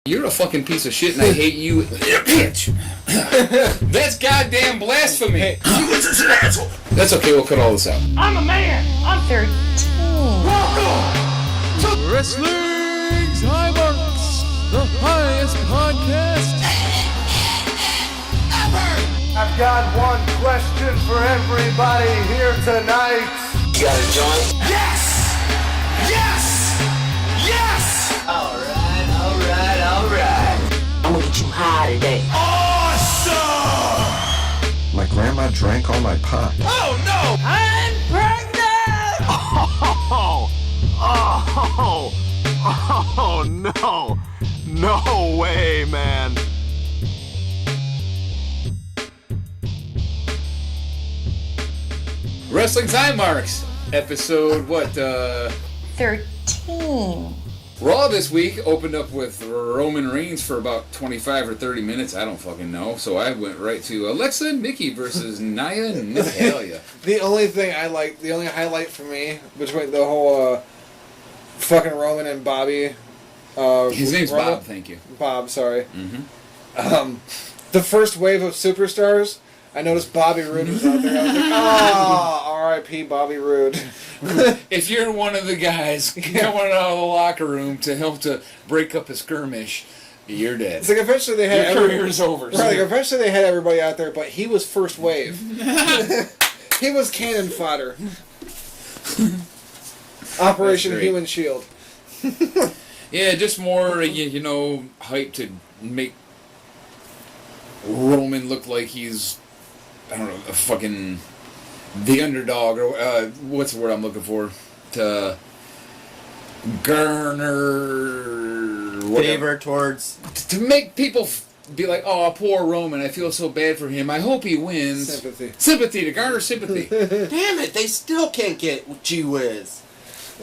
You're a fucking piece of shit and I hate you, bitch. That's goddamn blasphemy. That's okay, we'll cut all this out. I'm a man. I'm 13. Welcome to Wrestling's High Marks, the highest podcast ever. I've got one question for everybody here tonight. You got a joint? Yes! Yes! Yes! Alright. I'm gonna get you high today. Awesome! My grandma drank all my pot. Oh no! I'm pregnant! Oh no! No way, man. Wrestling's High Marks, episode 13. Raw this week opened up with Roman Reigns for about 25 or 30 minutes. I don't fucking know. So I went right to Alexa and Nikki versus Nia and Natalia. The only highlight for me between the whole fucking Roman and Bobby. His name's Roman? Bob, thank you. Bob, sorry. Mm-hmm. The first wave of superstars, I noticed Bobby Roode was out there. I was like, R.I.P. Bobby Roode. If you're one of the guys coming out of the locker room to help to break up a skirmish, you're dead. It's like eventually they had your career's over. Right, like eventually they had everybody out there, but he was first wave. He was cannon fodder. Operation Human Shield. Yeah, just more, hype to make Roman look like he's, I don't know, a fucking the underdog, or what's the word I'm looking for? To garner favor towards, to make people be like, oh, poor Roman, I feel so bad for him. I hope he wins. Sympathy, to garner sympathy. Damn it, they still can't get G-Whiz.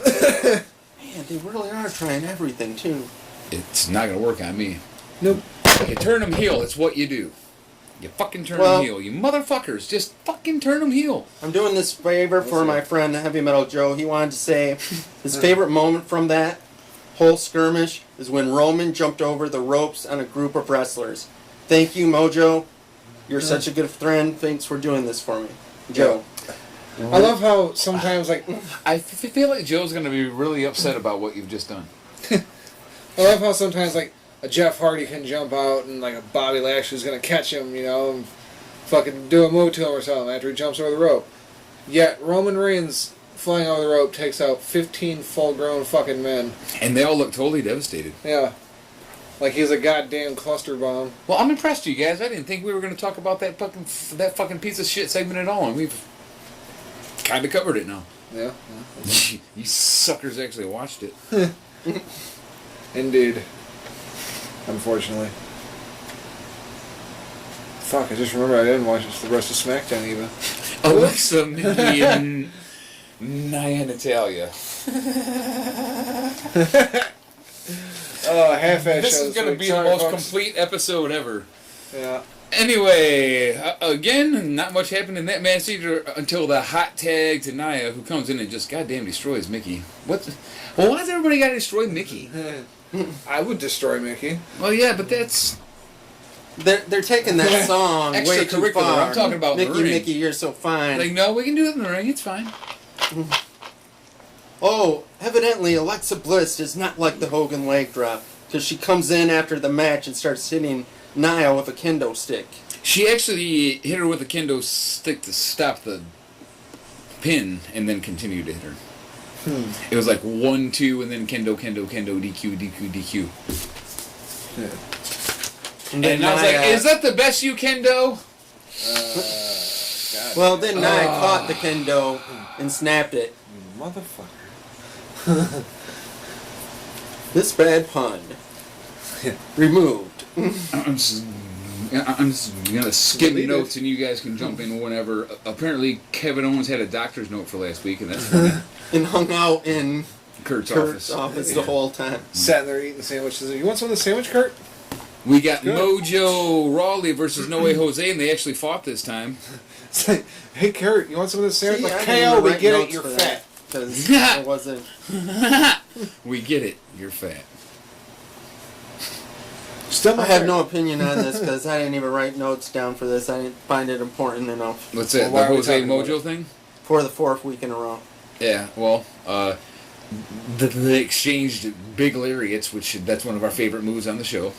Man, they really are trying everything, too. It's not going to work on me. Nope. You turn them heel, it's what you do. You fucking turn them heel. You motherfuckers, just fucking turn them heel. I'm doing this favor for my friend Heavy Metal Joe. He wanted to say his favorite moment from that whole skirmish is when Roman jumped over the ropes on a group of wrestlers. Thank you, Mojo. You're such a good friend. Thanks for doing this for me. Joe. I love how sometimes, I feel like Joe's going to be really upset about what you've just done. I love how sometimes, a Jeff Hardy can jump out and, a Bobby Lashley's going to catch him, and fucking do a move to him or something after he jumps over the rope. Yet, Roman Reigns, flying over the rope, takes out 15 full-grown fucking men. And they all look totally devastated. Yeah. Like he's a goddamn cluster bomb. Well, I'm impressed, you guys. I didn't think we were going to talk about that fucking piece of shit segment at all, and we've kind of covered it now. Yeah. You suckers actually watched it. Indeed. Unfortunately. Fuck, I just remember I didn't watch the rest of Smackdown even. Alexa, Nikki, and Nia and Natalia. Half-ass This show is going to be the most complete episode ever. Yeah. Anyway, again, not much happened in that match either until the hot tag to Nia, who comes in and just goddamn destroys Mickey. Well, why does everybody got to destroy Mickey? I would destroy Mickey. Well, yeah, but that's... They're taking that song way too extracurricular. far. I'm talking about Mickey, the ring. Mickey, you're so fine. Like, no, we can do it in the ring. It's fine. Oh, evidently Alexa Bliss does not like the Hogan leg drop, because she comes in after the match and starts hitting Nia with a kendo stick. She actually hit her with a kendo stick to stop the pin, and then continued to hit her. It was like 1, 2, and then kendo, DQ. Yeah. And I was like, is that the best you kendo? Well, then Nia caught the kendo and snapped it. Motherfucker. This bad pun. Removed. I'm just gonna skip notes, and you guys can jump in whenever. Apparently, Kevin Owens had a doctor's note for last week, and that's funny. And hung out in Kurt's office the whole time. Sat there eating sandwiches. You want some of the sandwich, Kurt? We got Mojo Raleigh versus No Way Jose, and they actually fought this time. It's like, hey, Kurt, you want some of this sandwich? See, Like, I didn't KO, we write get it, notes you're for fat. that. because I wasn't. We get it. You're fat. Still I have no opinion on this because I didn't even write notes down for this. I didn't find it important enough. What's that? Well, why The are we Jose talking about Mojo it? thing? For the 4th week in a row. Yeah, well, they exchanged big lariats, which that's one of our favorite moves on the show.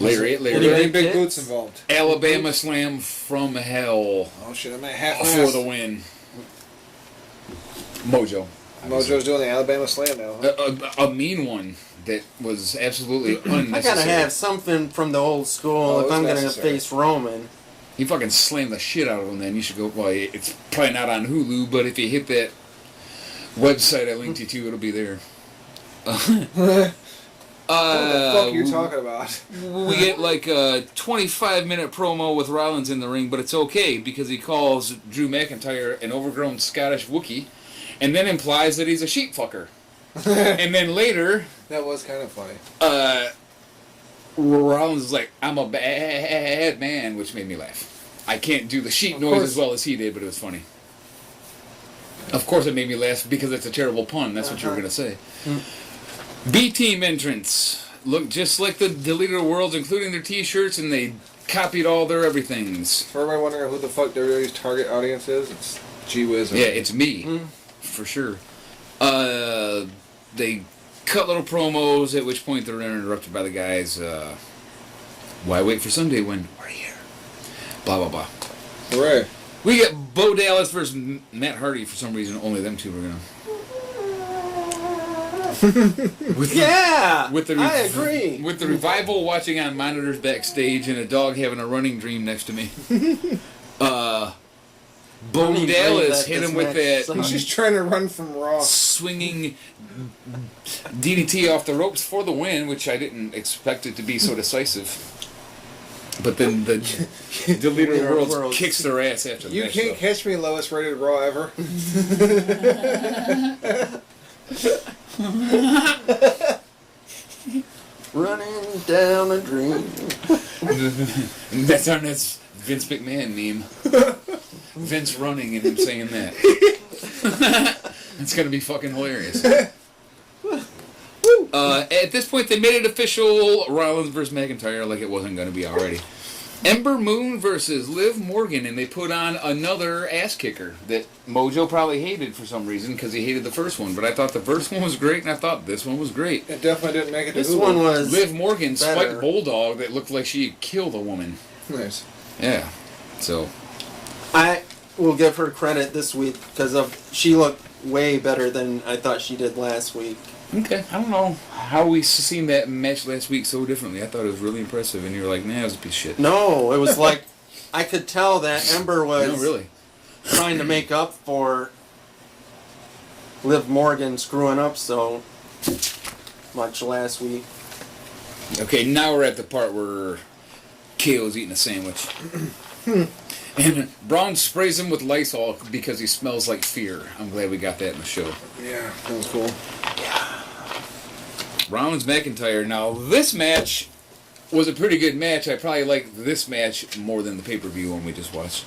Lariat. Any big kicks? boots involved. Alabama Slam from hell Oh shit, I'm at half for the win. Mojo. Mojo's doing the Alabama Slam now. A mean one that was absolutely I unnecessary. gotta have something from the old school Oh, if it's I'm gonna necessary. face Roman. He fucking slammed the shit out of him then. You should go, well, it's probably not on Hulu, but if you hit that website I linked you to, it'll be there. What the fuck are you talking about? We get like a 25-minute promo with Rollins in the ring, but it's okay because he calls Drew McIntyre an overgrown Scottish Wookiee and then implies that he's a sheep fucker. And then later, That was kind of funny. Rollins is like, I'm a bad man, which made me laugh. I can't do the sheep Of noise course. as well as he did, but it was funny. Of course it made me laugh because it's a terrible pun. That's what you were going to say. B-Team entrance. Look just like the Deleted Worlds, including their t-shirts, and they copied all their everythings. For everybody wondering who the fuck WWE's target audience is, it's G-Whiz. Yeah, it's me. For sure. They cut little promos, at which point they're interrupted by the guys. Why wait for Sunday when we're here? Blah, blah, blah. Hooray. We get Bo Dallas versus Matt Hardy for some reason. Only them two are gonna. Yeah, With the I agree. With the revival watching on monitors backstage and a dog having a running dream next to me. Bo Running dream Dallas that hit this him with match that sucks. He's just trying to run from Raw. swinging DDT off the ropes for the win, which I didn't expect it to be so decisive. But then the Deleted Worlds kicks their ass after the You match. can't catch me, lowest rated Raw ever. Running down a dream. That's our next Vince McMahon meme. Vince running and him saying that. It's gonna be fucking hilarious. At this point, they made it official: Rollins versus McIntyre, like it wasn't gonna be already. Ember Moon versus Liv Morgan, and they put on another ass kicker that Mojo probably hated for some reason because he hated the first one. But I thought the first one was great, and I thought this one was great. It definitely didn't make it to This Hulu. one was Liv Morgan better. spiked bulldog that looked like she had killed a woman. Nice. Yeah, so I will give her credit this week because she looked way better than I thought she did last week. okay. I don't know how we seen that match last week so differently. I thought it was really impressive, and you were like, "Nah, it was a piece of shit." No, it was like I could tell that Ember was No, really. trying to make up for Liv Morgan screwing up so much last week. Okay, now we're at the part where KO's eating a sandwich. And Braun sprays him with Lysol because he smells like fear. I'm glad we got that in the show. Yeah, that was cool. Rollins McIntyre. Now, this match was a pretty good match. I probably liked this match more than the pay-per-view one we just watched.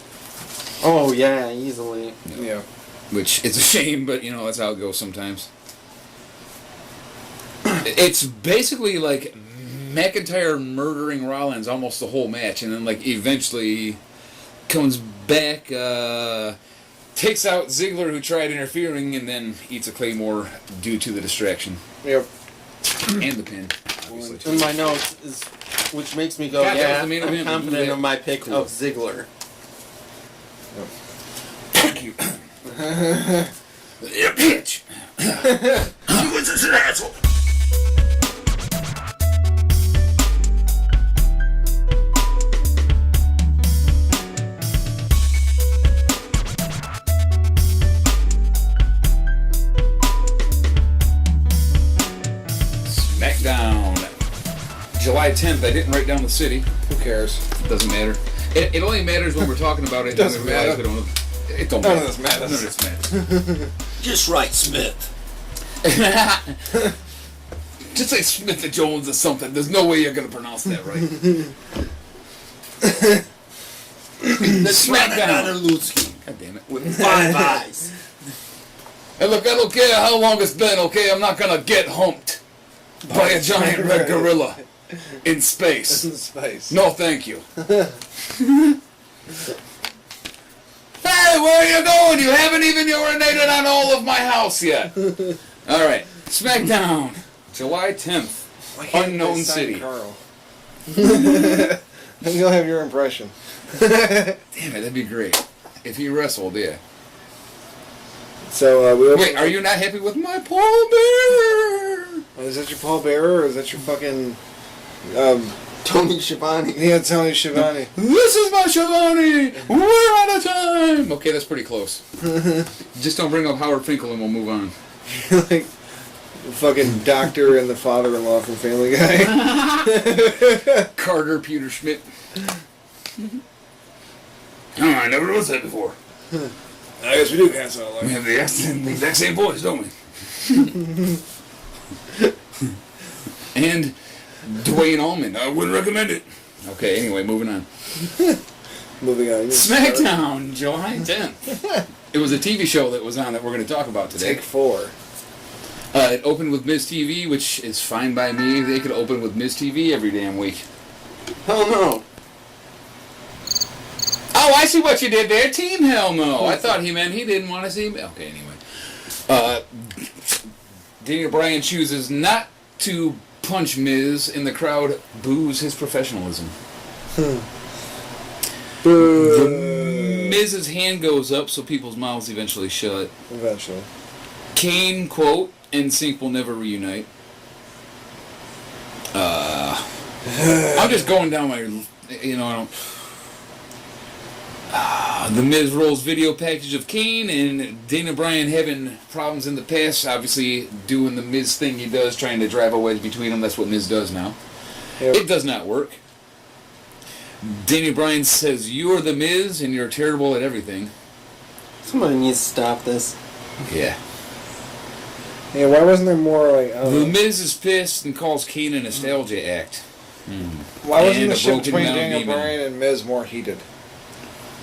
Oh yeah, easily. Yeah. Which, it's a shame, but, that's how it goes sometimes. It's basically like McIntyre murdering Rollins almost the whole match, and then, eventually comes back, takes out Ziggler, who tried interfering, and then eats a Claymore due to the distraction. Yep. And the pin, obviously. In my notes is, which makes me go, God, that yeah, was the main I'm event. confident Yeah. of my pick Cool. of Ziggler. Fuck you. You bitch. You was just an asshole. Smackdown. July 10th. I didn't write down the city. Who cares? It doesn't matter. It only matters when we're talking about it. Doesn't and we realize matter. we don't. It don't None matter. of this matters. None of this matters. Just right, Smith. Just say Smith and Jones or something. There's no way you're gonna pronounce that right. Smackdown. Lutsky God damn it. with 5 eyes. Hey, look, I don't care how long it's been. Okay, I'm not gonna get humped by a giant red gorilla. In space. In space. No, thank you. Hey, where are you going? You haven't even urinated on all of my house yet. All right, Smackdown, July 10th, Why can't unknown they sign city. Carl? Then you'll have your impression. Damn it, that'd be great if he wrestled. Yeah. So Wait, are you not happy with my pallbearer? Is that your pallbearer or is that your fucking Tony Schiavone. Yeah, Tony Schiavone. This is my Schiavone. We're out of time. Okay, that's pretty close. Just don't bring up Howard Finkel and we'll move on. Like the fucking doctor and the father-in-law from Family Guy. Carter Peter Schmidt. Oh, I never was that before. I guess we do pass out We like have the exact same voice, don't we? And Dwayne Allman. I wouldn't recommend it. Okay, anyway, moving on. moving on. Smackdown, July 10th. It was a TV show that was on that we're going to talk about today. Take 4. It opened with Miz TV, which is fine by me. They could open with Miz TV every damn week. Hell no. Oh, I see what you did there. Team Hell No. I thought he meant he didn't want to see me. Okay, anyway. Daniel Bryan chooses not to punch Miz, and the crowd boos his professionalism. Miz's hand goes up so people's mouths eventually shut. Eventually. Kane, quote, NSYNC will never reunite. I'm just going down my, I don't... The Miz rolls video package of Kane and Daniel Bryan having problems in the past, obviously doing the Miz thing he does, trying to drive a wedge between them. That's what Miz does now. Yep. It does not work. Daniel Bryan says, "You're the Miz and you're terrible at everything." Somebody needs to stop this. Yeah. Yeah, why wasn't there more like... I don't The know. Miz is pissed and calls Kane a nostalgia act. Why wasn't and the a shit broken between down Daniel demon. Bryan and Miz more heated?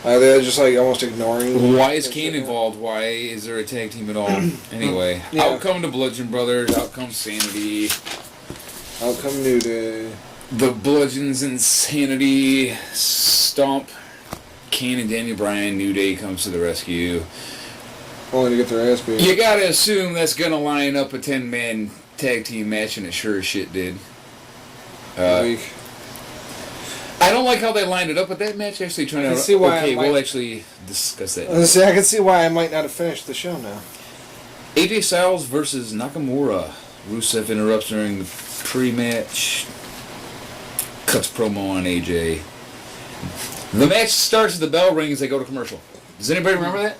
They're just like almost ignoring. Why is that Kane shit. involved? Why is there a tag team at all? Anyway, Yeah. out come the Bludgeon Brothers, out come Sanity. Out come New Day. The Bludgeon's Insanity stomp Kane and Daniel Bryan. New Day comes to the rescue. Only to get their ass beat. You gotta assume that's gonna line up a 10-man tag team match, and it sure as shit did. Weak. I don't like how they lined it up, but that match actually turned I out can see why okay. I might- We'll actually discuss that. I can see why I might not have finished the show now. AJ Styles versus Nakamura. Rusev interrupts during the pre-match. Cuts promo on AJ. The match starts, the bell rings, they go to commercial. Does anybody remember that?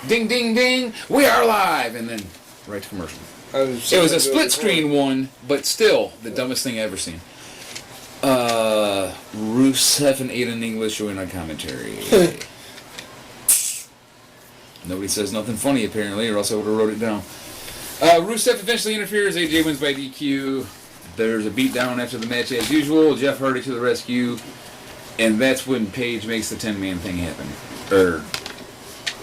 Ding, ding, ding, we are live! And then right to commercial. It It was a split screen one, but still the dumbest thing I've ever seen. Rusev and Aiden English join on commentary. Nobody says nothing funny apparently, or else I would have wrote it down. Rusev eventually interferes. AJ wins by DQ. There's a beatdown after the match as usual. Jeff Hardy to the rescue, and that's when Paige makes the 10-man thing happen, or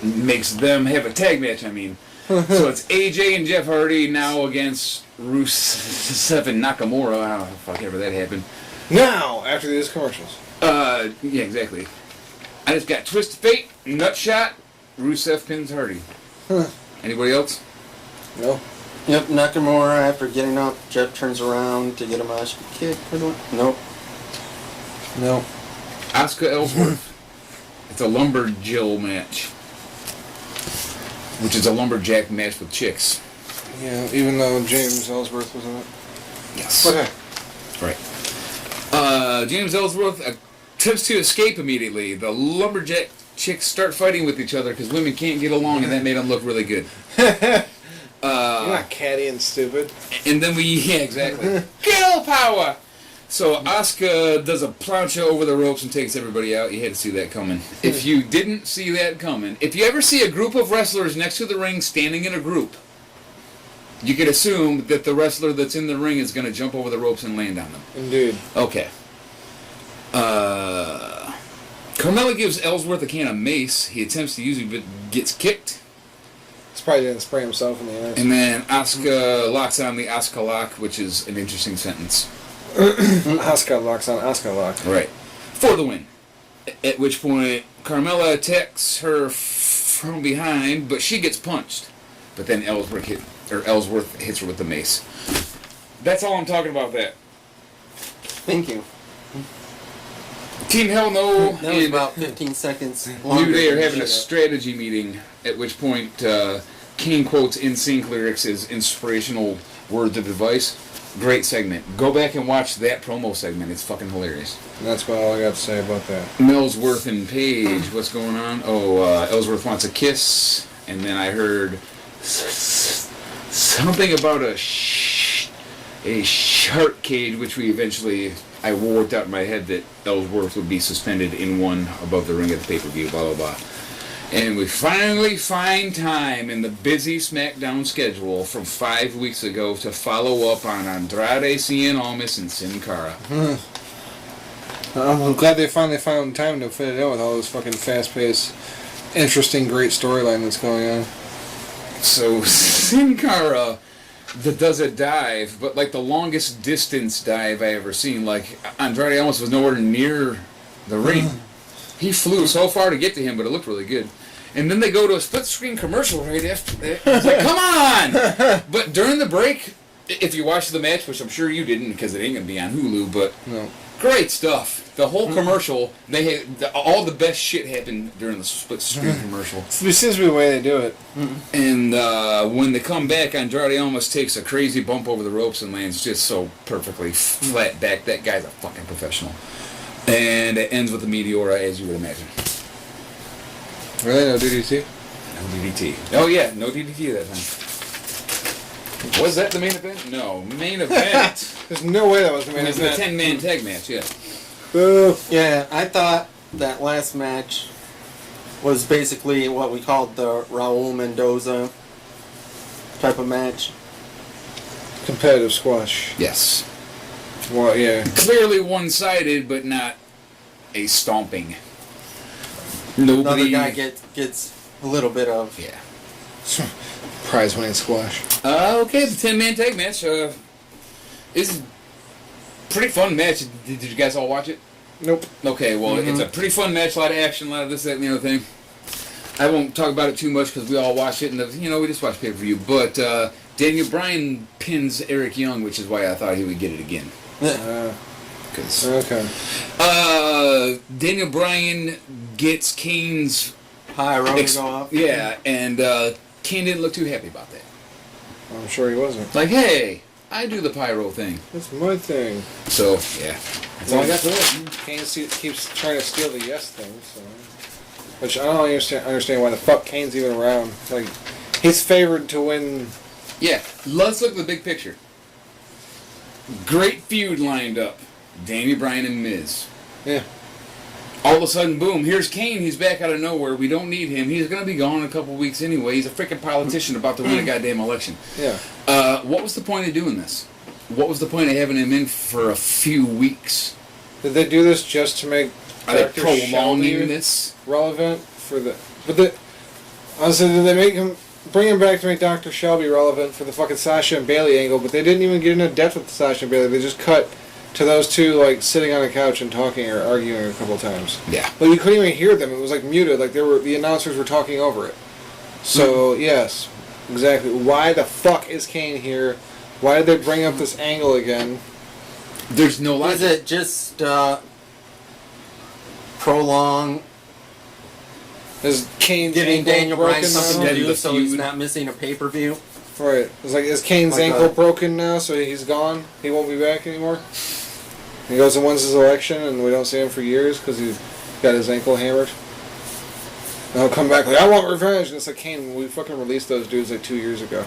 makes them have a tag match. I mean, so it's AJ and Jeff Hardy now against Rusev and Nakamura. I don't know how ever that happened. Now, after these commercials. Yeah, exactly. I just got Twisted Fate, Nutshot, Rusev pins Hardy. Anybody else? No. Yep, Nakamura, after getting up, Jeff turns around to get a Mosh kick. Nope. No. Asuka Ellsworth. It's a lumberjill match, which is a lumberjack match with chicks. Yeah, even though James Ellsworth was in it. Yes. Okay. Right. James Ellsworth attempts to escape immediately. The lumberjack chicks start fighting with each other because women can't get along, and that made them look really good. You're not catty and stupid. And then yeah, exactly. Girl power! So Asuka does a plancha over the ropes and takes everybody out. You had to see that coming. If you didn't see that coming, if you ever see a group of wrestlers next to the ring standing in a group, you could assume that the wrestler that's in the ring is going to jump over the ropes and land on them. Indeed. Okay. Carmella gives Ellsworth a can of mace. He attempts to use it, but gets kicked. He's probably didn't spray himself in the ass. And then Asuka locks on the Asuka lock, which is an interesting sentence. Asuka locks on Asuka lock. Right. For the win. At which point, Carmella attacks her from behind, but she gets punched. But then Ellsworth hits her with the mace. That's all I'm talking about that. Thank you. Team Hell No That was and about 15 seconds New longer. Day are than having a shit. strategy meeting, at which point Kane quotes NSYNC lyrics as inspirational words of advice. Great segment. Go back and watch that promo segment. It's fucking hilarious. And that's about all I got to say about that. Ellsworth and Paige, what's going on? Ellsworth wants a kiss, and then I heard something about a shark cage, which I worked out in my head that Ellsworth would be suspended in one above the ring at the pay-per-view, blah, blah, blah. And we finally find time in the busy Smackdown schedule from 5 weeks ago to follow up on Andrade, Cien Almas, and Sin Cara. I'm glad they finally found time to fit it in with all this fucking fast-paced, interesting, great storyline that's going on. So Sin Cara that does a dive, but like the longest distance dive I ever seen. Like Andrade almost was nowhere near the ring. He flew so far to get to him, but it looked really good. And then they go to a split-screen commercial right after that. It's like, come on! But during the break, if you watch the match, which I'm sure you didn't because it ain't going to be on Hulu, but No. great stuff. The whole commercial, all the best shit happened during the split-screen commercial. This seems to be the way they do it. And when they come back, Andrade almost takes a crazy bump over the ropes and lands just so perfectly flat back. That guy's a fucking professional. And it ends with a Meteora, as you would imagine. Really? No DDT? No DDT. Oh, yeah, no DDT that time. Was that the main event? No. Main event. There's no way that was the It main was the event. 10-man tag match, yeah. Boo. Yeah, I thought that last match was basically what we called the Raul Mendoza type of match. Competitive squash. Yes. Well, yeah. Clearly one-sided, but not a stomping. Another Nobody... guy gets a little bit of... Yeah. Prize-winning squash. Okay, the 10-man tag match. Is a pretty fun match. Did you guys all watch it? Nope. Okay, well, it's a pretty fun match. A lot of action, a lot of this, that, and the other thing. I won't talk about it too much because we all watched it, and we just watched pay-per-view. But Daniel Bryan pins Eric Young, which is why I thought he would get it again. Okay. Daniel Bryan gets Kane's High road to go up. Yeah, and Kane didn't look too happy about that. I'm sure he wasn't. Like, hey, I do the pyro thing. That's my thing. So, yeah. That's all I got for that. Kane keeps trying to steal the yes thing, so... Which I don't understand why the fuck Kane's even around. Like, he's favored to win... Yeah, let's look at the big picture. Great feud lined up. Daniel Bryan and Miz. Yeah. All of a sudden, boom, here's Kane. He's back out of nowhere. We don't need him. He's going to be gone in a couple weeks anyway. He's a freaking politician about to win a goddamn election. Yeah. What was the point of doing this? What was the point of having him in for a few weeks? Did they do this just to make Are they Dr. prolonging Shelby this? relevant for the... Honestly, did they bring him back to make Dr. Shelby relevant for the fucking Sasha and Bailey angle, but they didn't even get into depth with Sasha and Bailey. They just cut to those two, like, sitting on a couch and talking or arguing a couple of times. Yeah. But you couldn't even hear them. It was, like, muted. Like, the announcers were talking over it. So, yes, exactly. Why the fuck is Kane here? Why did they bring up this angle again? There's no Is logic. it just prolong Is Kane's giving ankle Daniel Bryan broken something now? to do The so he's feud. not missing a pay-per-view? Right. It's like, is Kane's Like ankle a- broken now, so he's gone? He won't be back anymore? He goes and wins his election, and we don't see him for years because he's got his ankle hammered? And he'll come back like, I want revenge! And it's like, Kane, we fucking released those dudes like 2 years ago.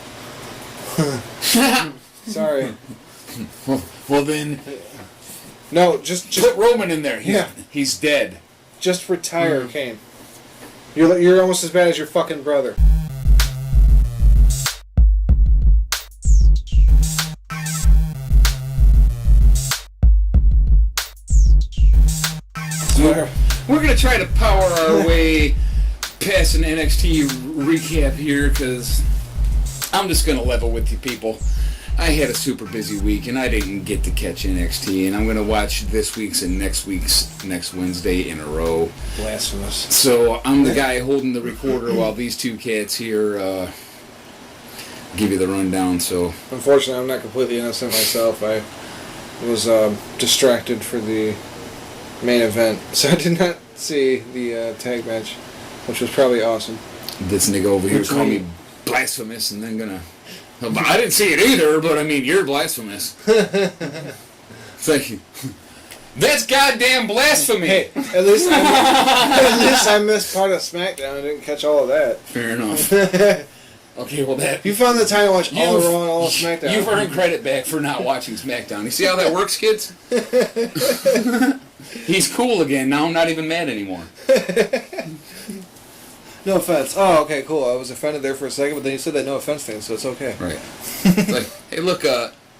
Sorry. Well, then, No, just put Roman in there. Yeah. He's dead. just retire, Kane. You're almost as bad as your fucking brother. We're going to try to power our way past an NXT recap here because I'm just going to level with you people. I had a super busy week, and I didn't get to catch NXT, and I'm going to watch this week's and next Wednesday in a row. Blasphemous. So I'm the guy holding the recorder while these two cats here give you the rundown. So Unfortunately, I'm not completely innocent myself. I was distracted for the main event, so I did not see the tag match, which was probably awesome. this nigga over here called me blasphemous, and then gonna... I didn't see it either, but I mean, you're blasphemous. Thank you. That's goddamn blasphemy. Hey, at least I missed part of SmackDown. I didn't catch all of that. Fair enough. Okay, well that... You found the time to watch all Raw and all of SmackDown. You've earned credit back for not watching SmackDown. You see how that works, kids? He's cool again. Now I'm not even mad anymore. No offense. Oh, okay, cool. I was offended there for a second, but then you said that no offense thing, so it's okay. Right. Like, hey, look,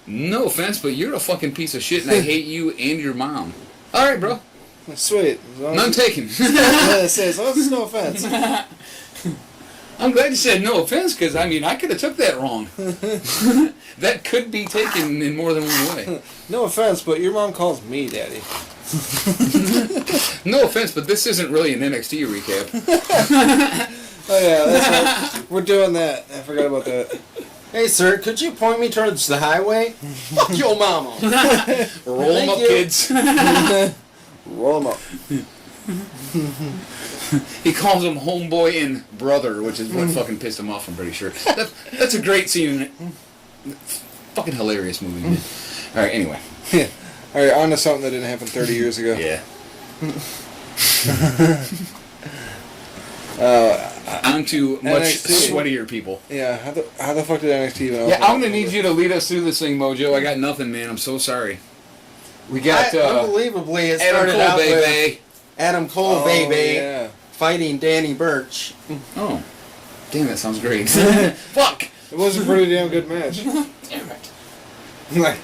no offense, but you're a fucking piece of shit, and I hate you and your mom. All right, bro. Sweet. None taken. As long as it's no offense. I'm glad you said no offense, because, I mean, I could have took that wrong. That could be taken in more than one way. No offense, but your mom calls me daddy. No offense, but this isn't really an NXT recap. Oh yeah, that's right. We're doing that. I forgot about that. Hey, sir, could you point me towards the highway? Fuck your mama. Roll them up, kids. Roll them up. He calls him homeboy and brother, which is what fucking pissed him off, I'm pretty sure. That's a great scene. Fucking hilarious movie, man. Alright, anyway. Yeah. Alright, on to something that didn't happen 30 years ago. Yeah. On to much NXT. sweatier people. Yeah, how the fuck did NXT even open? Yeah, I'm gonna need you to lead us through this thing, Mojo. I got nothing, man. I'm so sorry. We got unbelievably, it Adam started Cole, out with baby. Adam Cole, Oh, baby, yeah. fighting Danny Burch. Oh, damn, that sounds great. Fuck. It was a pretty damn good match. Damn it. Like,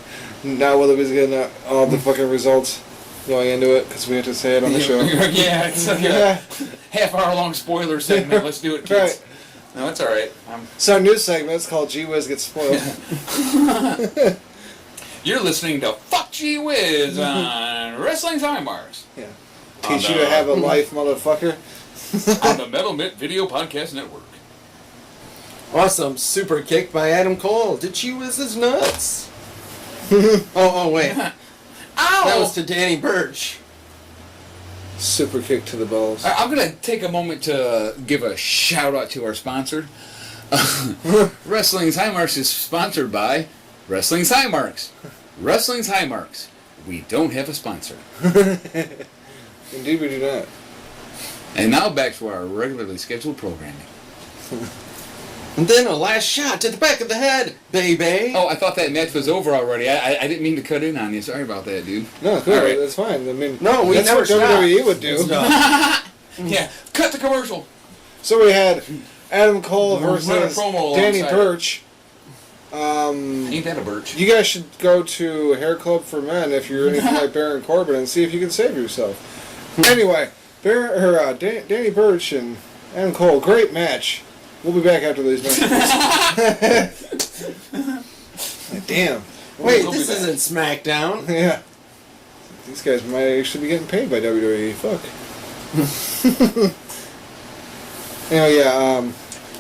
now whether we're getting all the fucking results going into it, because we have to say it on the show. Yeah, it's like a half-hour-long spoiler segment. Let's do it, kids. Right. No, it's all right. It's our new segment. It's called G Whiz Gets Spoiled. You're listening to Fuck G Whiz on Wrestling's High Marks. Yeah. Teach you to have a life, motherfucker. On the Metal Mitt Video Podcast Network. Awesome super kick by Adam Cole. Did she whiz his nuts? oh, wait. Ow! That was to Danny Burch. Super kick to the balls. I'm going to take a moment to give a shout-out to our sponsor. Wrestling's High Marks is sponsored by Wrestling's High Marks. Wrestling's High Marks. We don't have a sponsor. Indeed we do not. And now back to our regularly scheduled programming. And then a last shot to the back of the head, baby. Oh, I thought that match was over already. I didn't mean to cut in on you. Sorry about that, dude. No, cool. All right. That's fine. I mean, No, we that's never what WWE would do. Yeah, cut the commercial. So we had Adam Cole Run a versus promo Danny alongside Burch. Ain't that a birch? You guys should go to Hair Club for Men if you're anything like Baron Corbin and see if you can save yourself. Anyway, Danny Burch and Adam Cole, great match. We'll be back after these messages. Damn. Wait, We'll this be back. isn't SmackDown. Yeah. These guys might actually be getting paid by WWE. Fuck. Anyway, yeah,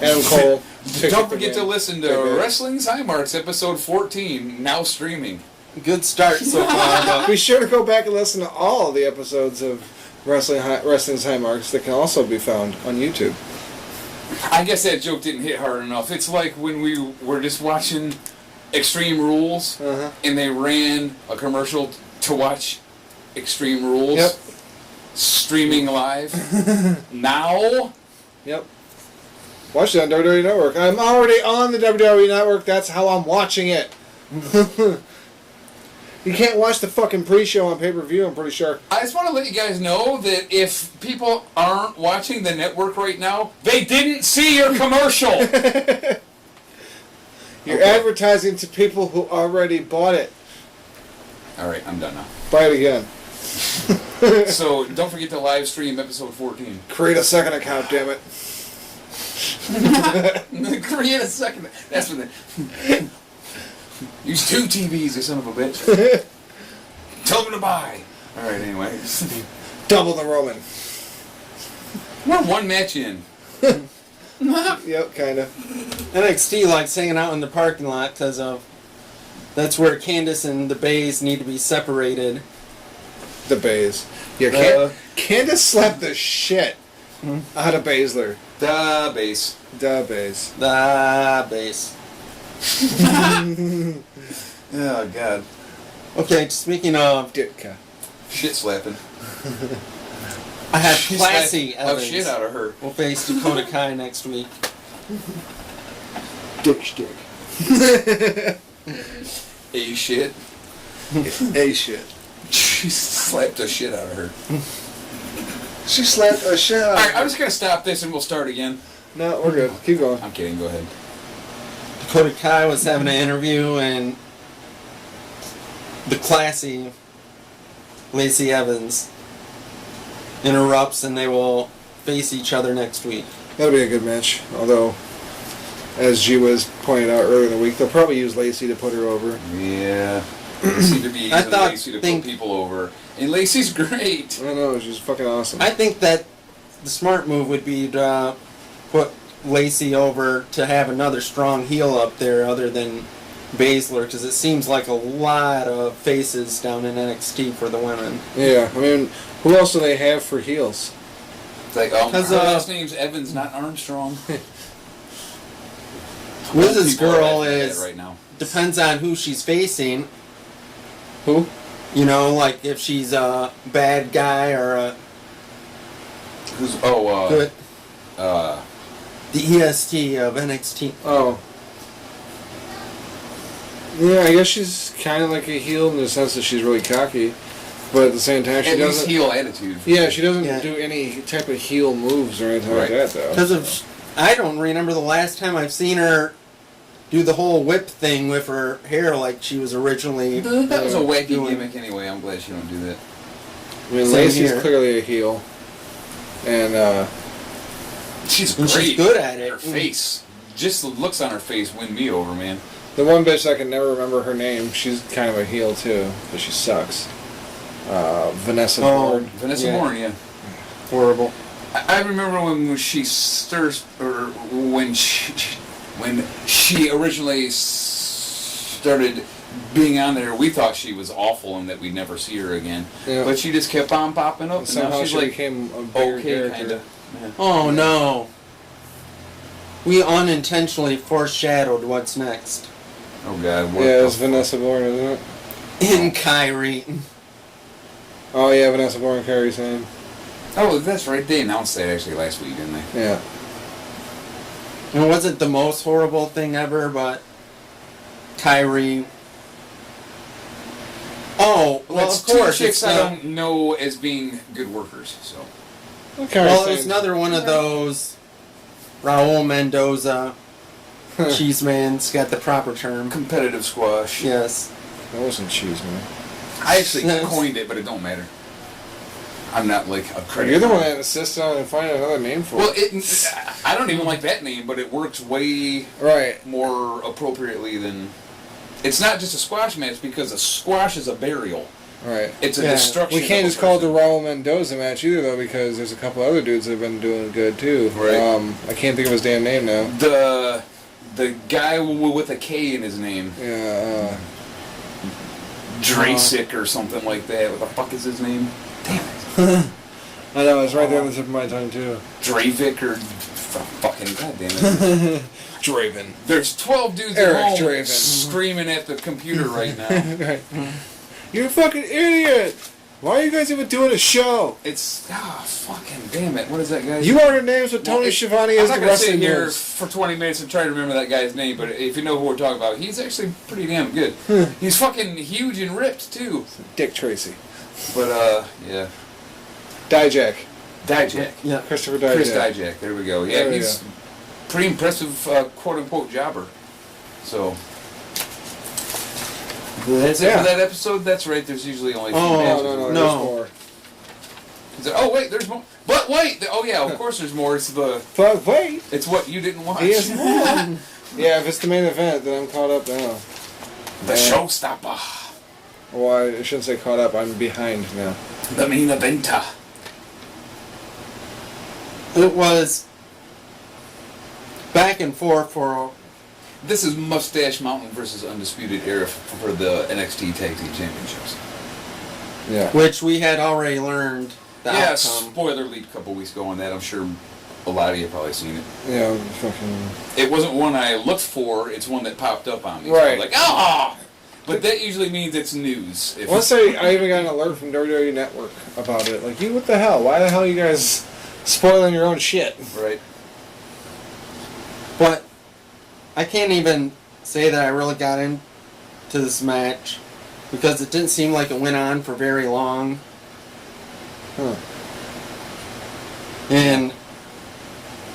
Adam Cole. Don't forget to listen to Big man. Wrestling's High Marks, episode 14, now streaming. Good start so far. But Be sure to go back and listen to all the episodes of Wrestling's High Marks that can also be found on YouTube. I guess that joke didn't hit hard enough. It's like when we were just watching Extreme Rules, and they ran a commercial to watch Extreme Rules. Yep. Streaming live. Now? Yep. Watch it on WWE Network. I'm already on the WWE Network. That's how I'm watching it. You can't watch the fucking pre-show on pay-per-view, I'm pretty sure. I just want to let you guys know that if people aren't watching the network right now, they didn't see your commercial. You're advertising to people who already bought it. All right, I'm done now. Buy it again. So don't forget to live stream episode 14. Create a second account, damn it. Create a second. That's what Use 2 TVs, you son of a bitch. Tell them to buy. Alright, anyway. Double the Roman. We're 1 match in. Yep, kind of. NXT likes hanging out in the parking lot because of that's where Candace and the Bays need to be separated. The Bays. Yeah, Candace slapped the shit out of Baszler. The base. The Bays. The Bays. Oh, God. Okay, speaking of, Ditka. Shit slapping. I have She Classy slapped Evans. shit out of her. We'll face Dakota Kai next week. Dick stick. A shit. A shit. She slapped the shit out of her. She slapped a shit out of Alright, I'm just gonna stop this and we'll start again. No, we're good. Keep going. I'm kidding, go ahead. Dakota Kai was having an interview and the Classy Lacey Evans interrupts and they will face each other next week. That'll be a good match. Although, as G was pointed out earlier in the week, they'll probably use Lacey to put her over. Yeah. They seem to be I using thought- Lacey to think- put people over. And Lacey's great. I know, she's fucking awesome. I think that the smart move would be to put Lacey over to have another strong heel up there other than Baszler, because it seems like a lot of faces down in NXT for the women. Yeah, I mean, who else do they have for heels? It's like, her last name's Evans, not Armstrong. Wiz's People are girl asking that is right now. depends on who she's facing. Who? You know, like if she's a bad guy or a Who's good uh the EST of NXT. Oh. Yeah, I guess she's kind of like a heel in the sense that she's really cocky, but at the same time she at least doesn't. heel attitude. Yeah, she doesn't Yeah. do any type of heel moves or anything like Right. that, though. Because of I don't remember the last time I've seen her do the whole whip thing with her hair like she was originally. That was a wacky doing. gimmick anyway. I'm glad she don't do that. I mean, Same Lacey's here. clearly a heel, and She's And great. she's good at it. Her face, just the looks on her face, win me over, man. the one bitch I can never remember her name, she's kind of a heel too, but she sucks. Vanessa Bourne. Vanessa Yeah. Bourne, yeah. Horrible. I remember when she stirs, or when she originally started being on there, we thought she was awful and that we'd never see her again. Yeah. But she just kept on popping up, and now Somehow she's she like became a bigger okay, character. kind of. Yeah. Oh no. We unintentionally foreshadowed what's next. Oh God. What Yeah, the it's Vanessa Bourne, isn't it? In Kyrie. Oh yeah, Vanessa Bourne, Carrie's name. Oh, that's right. They announced that actually last week, didn't they? Yeah. It wasn't the most horrible thing ever, but Kyrie. Oh, well, That's of course. two chicks It's I not, don't know as being good workers. So Okay, well, it was another one of those Raul Mendoza. Cheese Man's got the proper term. competitive squash. Yes. That wasn't Cheese, man. I actually Yes. coined it, but it don't matter. I'm not like a credit. You're the one that insisted on finding another name for Well, it. I don't even like that name, but it works way Right. more appropriately than. It's not just a squash match because a squash is a burial. Right. It's a Yeah. destruction. We can't of a just call it the person. Raul Mendoza match either, though, because there's a couple other dudes that have been doing good too. Right. I can't think of his damn name now. The guy with a K in his name, Yeah. Drasic or something like that. What the fuck is his name? Damn it. I know it's right there on the tip of my tongue too. Dravic or fucking goddamn it. Draven. There's 12 dudes Eric at home Draven. screaming at the computer right now. Right. You're a fucking idiot. Why are you guys even doing a show? It's fucking damn it! What is that guy? You ordered names with Tony Schiavone I'm as not the gonna sit wrestling here moves. for 20 minutes and try to remember that guy's name, but if you know who we're talking about, he's actually pretty damn good. He's fucking huge and ripped too. Dick Tracy. But yeah, Dijak. Dijak. Yeah. Christopher Dijak. Chris Dijak. There we go. Yeah, There we he's pretty impressive, quote unquote jobber. So. That's it Yeah. for that episode. That's right. There's usually only two Oh, matches. No. No. There's more. Oh wait, there's more. But wait. Oh yeah, of course there's more. It's But wait. it's what you didn't watch. He is one. Yeah, if it's the main event, then I'm caught up now. The showstopper. Well, I shouldn't say caught up. I'm behind now. The main eventer. It was back and forth for. This is Mustache Mountain versus Undisputed Era for the NXT Tag Team Championships. Yeah. Which we had already learned the Yeah, outcome. spoiler leak a couple weeks ago on that. I'm sure a lot of you have probably seen it. Yeah, fucking. It wasn't one I looked for. It's one that popped up on me. Right. So I'm like, ah! But that usually means it's news. If Once I even got an alert from WWE Network about it. Like, what the hell? Why the hell are you guys spoiling your own shit? Right. But I can't even say that I really got into this match because it didn't seem like it went on for very long. Huh. And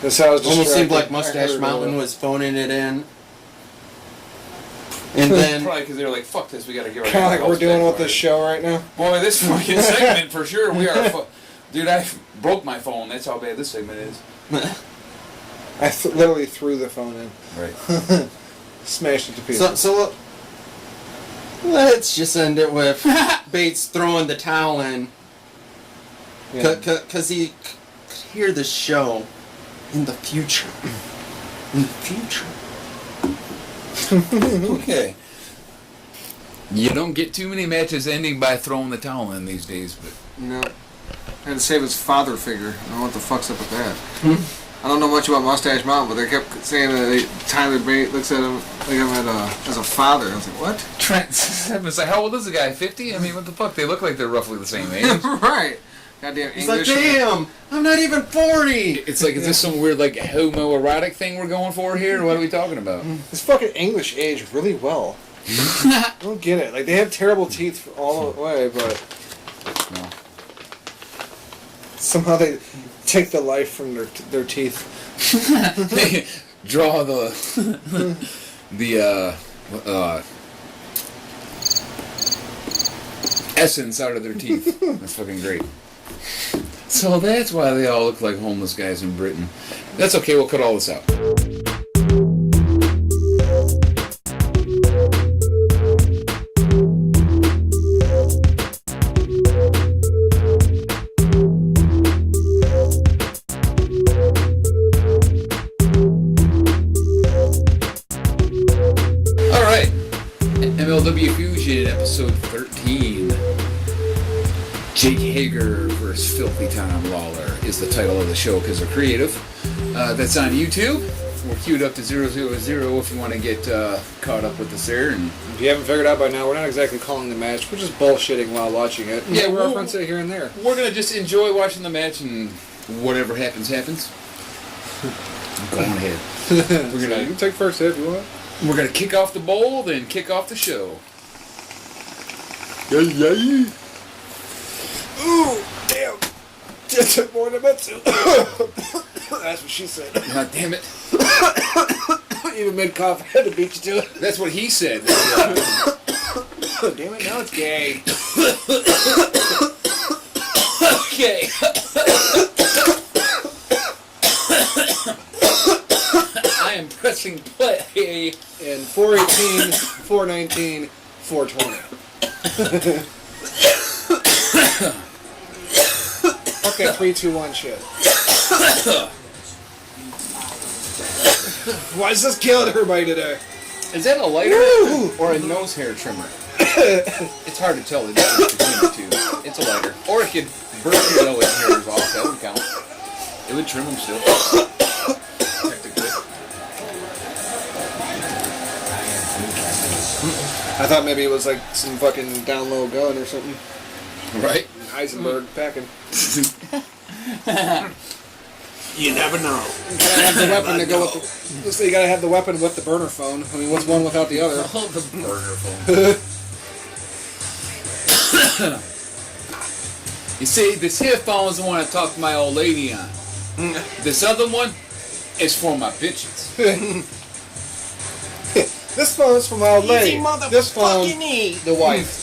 This how I was almost seemed distracted. like I Mustache heard Mountain it. was phoning it in. And then Probably because they were like, fuck this, we gotta get our Kind of like we're results doing back with for this it. show right now. Boy, this fucking segment for sure, we are... Dude, I broke my phone. That's how bad this segment is. I literally threw the phone in. Right. Smashed it to pieces. so let's just end it with Bates throwing the towel in Yeah. because he could hear the show in the future. In the future. Okay. You don't get too many matches ending by throwing the towel in these days, but... No. Had to save his father figure. I don't know what the fuck's up with that. I don't know much about Mustache Mountain, but they kept saying that Tyler Bate looks at him as a father. I was like, what? Trent was like, how old is the guy? 50? I mean, what the fuck? They look like they're roughly the same age. Right. Goddamn He's like, English. damn, I'm not even 40. It's like, is this some weird, like, homoerotic thing we're going for here? What are we talking about? This fucking English age really well. I don't get it. Like, they have terrible teeth all the way, but No. somehow they take the life from their teeth. They draw the essence out of their teeth. That's fucking great. So that's why they all look like homeless guys in Britain. That's okay, we'll cut all this out. Alright, MLW Fusion, episode 13. Jake Hager versus Filthy Tom Lawler is the title of the show because they're creative. That's on YouTube. We're queued up to 000 if you want to get caught up with us there. And If you haven't figured out by now, we're not exactly calling the match. We're just bullshitting while watching it. Yeah, we we'll- reference it here and there. we're going to just enjoy watching the match and whatever happens, happens. Go on ahead. You can take first if you want. We're going to kick off the bowl, then kick off the show. Ooh, damn. That took more than I meant to. That's what she said. God damn it. Even mid-cough, I had to beat you to it. That's what he said. Damn it, now it's gay. Okay. I am pressing play. In 418, 419, 420. Fuck that 3-2-1 shit. Why is this killing everybody today? Is that a lighter or a nose hair trimmer? It's hard to tell the difference between the two. It's a lighter. Or it could burn your nose hairs off. That would count. It would trim them still. Technically. I thought maybe it was like some fucking down low gun or something. Right? Heisenberg packing. You never know. You gotta have the weapon to go with the. Let's say you gotta have the weapon with the burner phone. I mean, what's one without the other? Oh, the burner phone. You see, this here phone is the one I talk to my old lady on. This other one is for my bitches. This phone's for my old lady. This phone, the wife.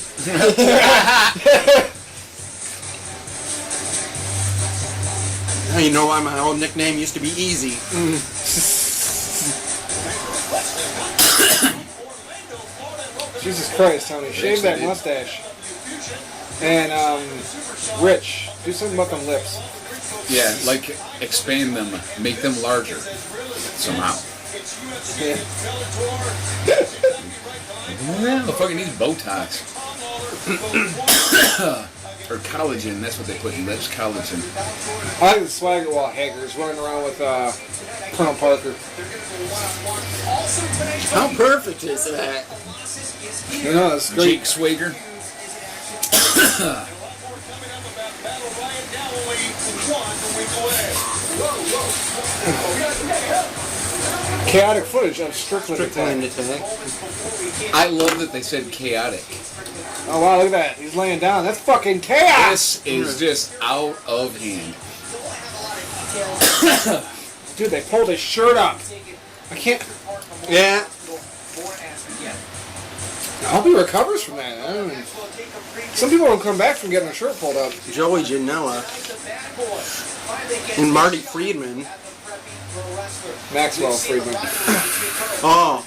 Now you know why my old nickname used to be Easy. Jesus Christ, Tony. Shave that mustache. And, Rich, do something about them lips. Yeah, like expand them, make them larger somehow. Yeah. The fucking needs Botox. Or collagen, that's what they put in lips, collagen. I like the swagger while Hager's running around with Colonel Parker. How perfect is that? You know, it's great. Jake Swagger. Chaotic footage of Strickland Strickland attack. attack. I love that they said chaotic. Oh wow, look at that. He's laying down. That's fucking chaos! This is just out of hand. Dude, they pulled his shirt up. I can't... Yeah. I hope he recovers from that. I don't know. Some people don't come back from getting their shirt pulled up. Joey Janela. And Marty Friedman. Maxwell Friedman. Oh.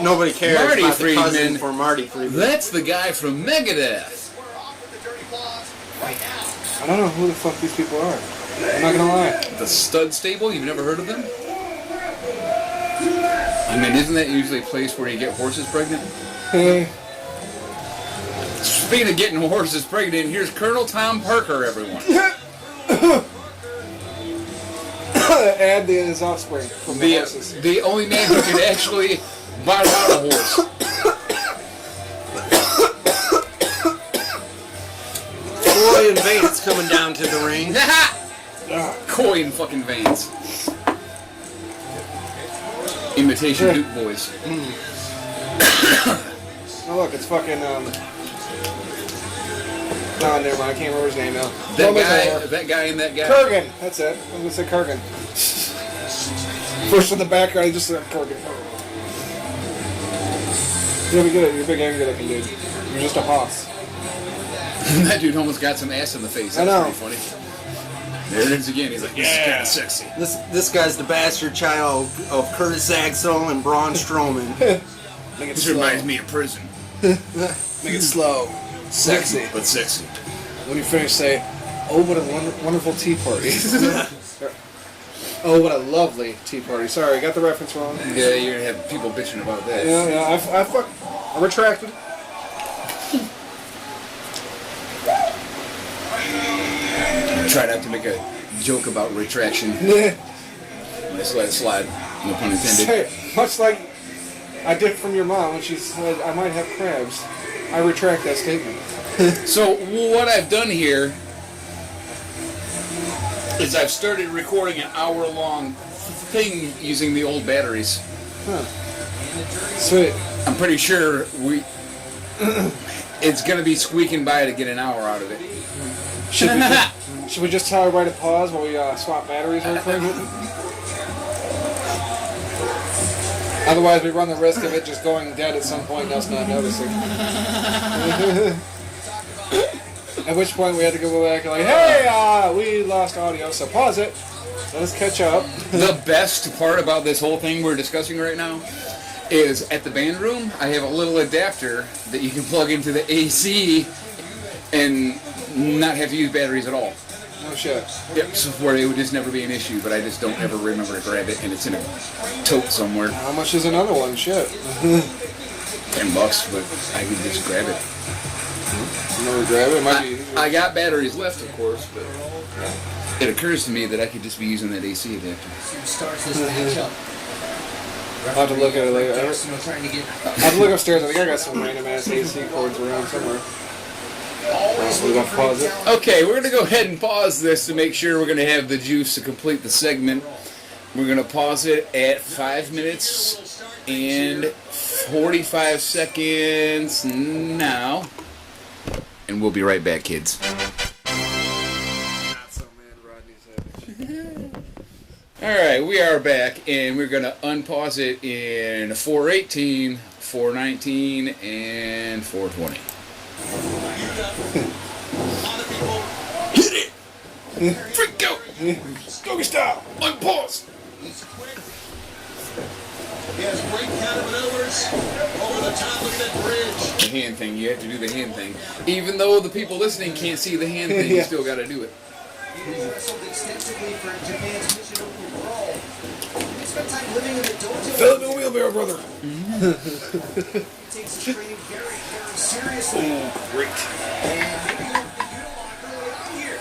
Nobody cares Marty about the cousin Friedman. for Marty Friedman. That's the guy from Megadeth. I don't know who the fuck these people are. I'm not gonna lie. The Stud Stable, you've never heard of them? I mean, isn't that usually a place where you get horses pregnant? Hey. Speaking of getting horses pregnant, here's Colonel Tom Parker, everyone. Add his offspring from the horses. The only man who can actually bottom out a horse. Roy and Vance coming down to the ring. Coy and fucking Vance. Imitation Duke boys. Oh look, it's fucking no, never mind. I can't remember his name now. That guy and that guy. Kurgan. That's it. I'm gonna say Kurgan. First in the background, he just said Kurgan. You're good. You're a big angry looking dude. You're just a hoss. That dude almost got some ass in the face. I That's know. pretty funny. There it is again. He's like, this is kind of sexy. This guy's the bastard child of Curtis Axel and Braun Strowman. Make it This slow. reminds me of prison. Make it slow. Sexy. But sexy. When you finish, say, "Oh, what a wonderful tea party." Oh, what a lovely tea party. Sorry, I got the reference wrong. Yeah, you're going to have people bitching about that. Yeah, I retracted. I tried not to make a joke about retraction. Let's let it slide. No pun intended. Hey, much like I did from your mom when she said I might have crabs. I retract that statement. So what I've done here is I've started recording an hour-long thing using the old batteries. Huh. Sweet. I'm pretty sure it's going to be squeaking by to get an hour out of it. Should we just tell everybody to pause while we swap batteries real quick? Otherwise, we run the risk of it just going dead at some point and us not noticing. At which point we had to go back and like, hey, we lost audio, so pause it. Let us catch up. The best part about this whole thing we're discussing right now is at the band room, I have a little adapter that you can plug into the AC and not have to use batteries at all. No shit. Yep, so where it would just never be an issue, but I just don't ever remember to grab it, and it's in a tote somewhere. How much is another one? Shit. $10, but I can just grab it. You know, grab it. It might be. I got batteries left, of course, but it occurs to me that I could just be using that AC adapter. I'll have to look at it later. I'll have to look upstairs. I think I got some random ass AC cords around somewhere. We're going to pause it. Okay, we're going to go ahead and pause this to make sure we're going to have the juice to complete the segment. We're going to pause it at 5 minutes and 45 seconds now. And we'll be right back, kids. Not so mad, Rodney Savage. Alright, we are back, and we're going to unpause it in 4:18, 4:19, and 4:20. Hit it! Freak out! Doggy style! Unpause! has great counter maneuvers. Over the top, look at that bridge. The hand thing, you have to do the hand thing. Even though the people listening can't see the hand thing, you still got to do it. He wrestled extensively for Japan's Mission Open Brawl. He spent time living in the dojo. Fill the wheelbarrow, brother. He takes his training very, very seriously. Great. And maybe he'll out here.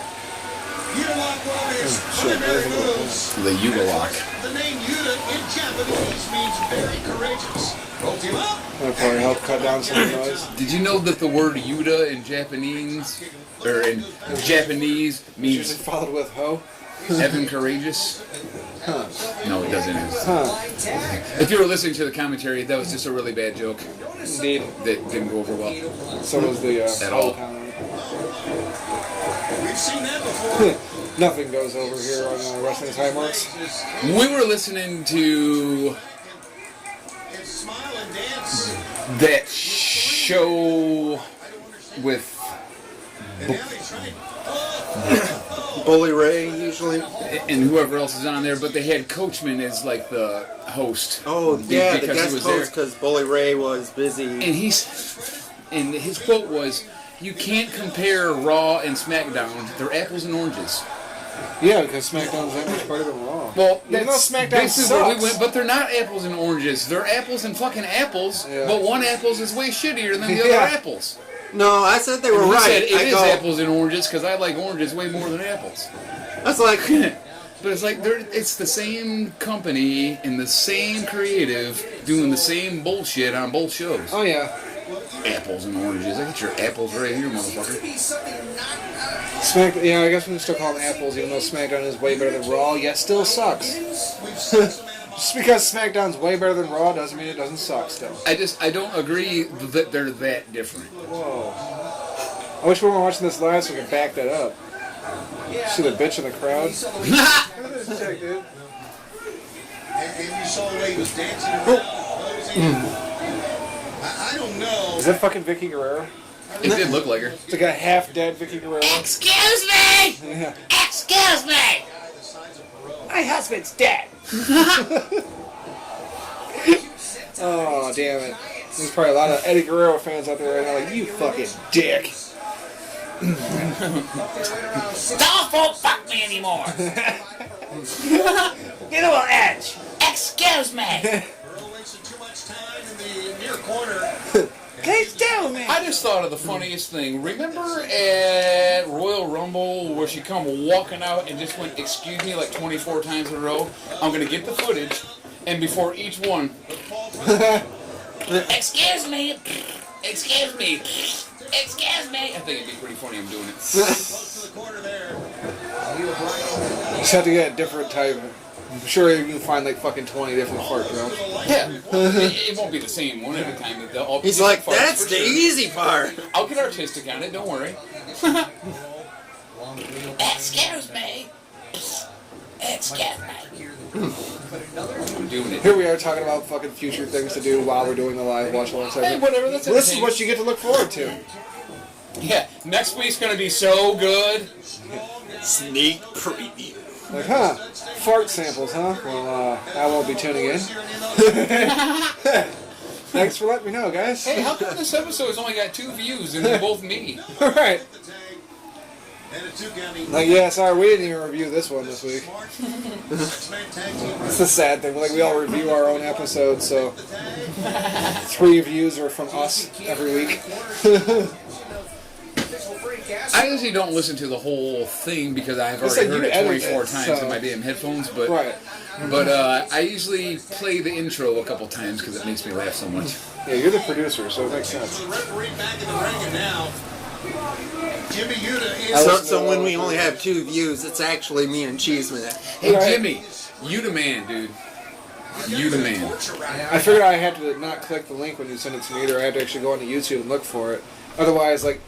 Yuta-lock one of his primary moves. The Yuta-lock. The name Yuta in Japanese means very courageous. Roll him up. That'll probably help cut down some of the noise. Did you know that the word Yuta in Japanese, or in Japanese, Usually means followed with ho. Evan courageous? Huh. No, it doesn't. Huh. If you were listening to the commentary, that was just a really bad joke Indeed. that didn't go over well. So was the At all. We've seen that before. Nothing goes over here on Wrestling Time Works. We were listening to And smile and dance. that show with And now he's trying. Bully Ray, usually. and whoever else is on there, but they had Coachman as like the host. Oh, yeah, the because he guest was there. host because Bully Ray was busy. And his quote was, "You can't compare Raw and SmackDown. They're apples and oranges." Yeah, because SmackDown's that much better than Raw. Well, Even though that's SmackDown basically where we sucks. went, but they're not apples and oranges. They're apples and fucking apples. Yeah. But one apples is way shittier than the Yeah. other apples. No, I said they were And he right. said it I is go, apples and oranges because I like oranges way more than apples. That's like, But it's like it's the same company and the same creative doing the same bullshit on both shows. Oh, yeah. Apples and oranges. I got your apples right here, motherfucker. Yeah, I guess we can still call them apples, even though SmackDown is way better than Raw, yet still sucks. Just because SmackDown's way better than Raw doesn't mean it doesn't suck still. I don't agree that they're that different. Whoa. I wish we weren't watching this live so we could back that up. See the bitch in the crowd? Look at this chick, dude. And you saw the way he was dancing around. I don't know. Is that fucking Vicky Guerrero? It did look like her. It's like a half-dead Vicky Guerrero. Excuse me! Yeah. Excuse me! My husband's dead. Oh, damn it. There's probably a lot of Eddie Guerrero fans out there right now like, you fucking dick. Don't fuck me anymore. Get a little edge. Excuse me. Earl wasted too much time in the near corner. Please tell me. I just thought of the funniest thing. Remember at Royal Rumble where she come walking out and just went, "Excuse me," like 24 times in a row? I'm going to get the footage, and before each one, Excuse me. Excuse me. Excuse me. I think it'd be pretty funny I'm doing it. Close to the corner there. You just have to get a different type. I'm sure you can find like fucking 20 different fart jokes. Yeah, it won't be the same one every time. They'll all be he's like, different farts that's for the sure. easy part. I'll get artistic on it, don't worry. Excuse me. Excuse me. I'm doing it. Here we are talking about fucking future things to do while we're doing the live watch along Hey, segment. whatever, that's Well, this is entertaining. what you get to look forward to. Yeah, next week's going to be so good. Sneak preview. Like, huh? Fart samples, huh? Well, I won't be tuning in. Thanks for letting me know, guys. Hey, how come this episode's only got 2 views and they're both me? Alright. And a two-county. Like, yeah, sorry, we didn't even review this one this week. Six-man tag team. It's the sad thing. Like, we all review our own episodes, so 3 views are from us every week. I usually don't listen to the whole thing because I've It's already like heard you it edit 24 it, times so- in my damn headphones, but Right. I usually play the intro a couple times because it makes me laugh so much. Yeah, you're the producer, so it makes sense. The referee back in the ring, and now Jimmy Yuta is. So when we only have 2 views, it's actually me and Cheez Man. Hey, Right. Jimmy, you the man, dude. You the man. I figured I had to not click the link when you send it to me, either I had to actually go onto YouTube and look for it. Otherwise, like,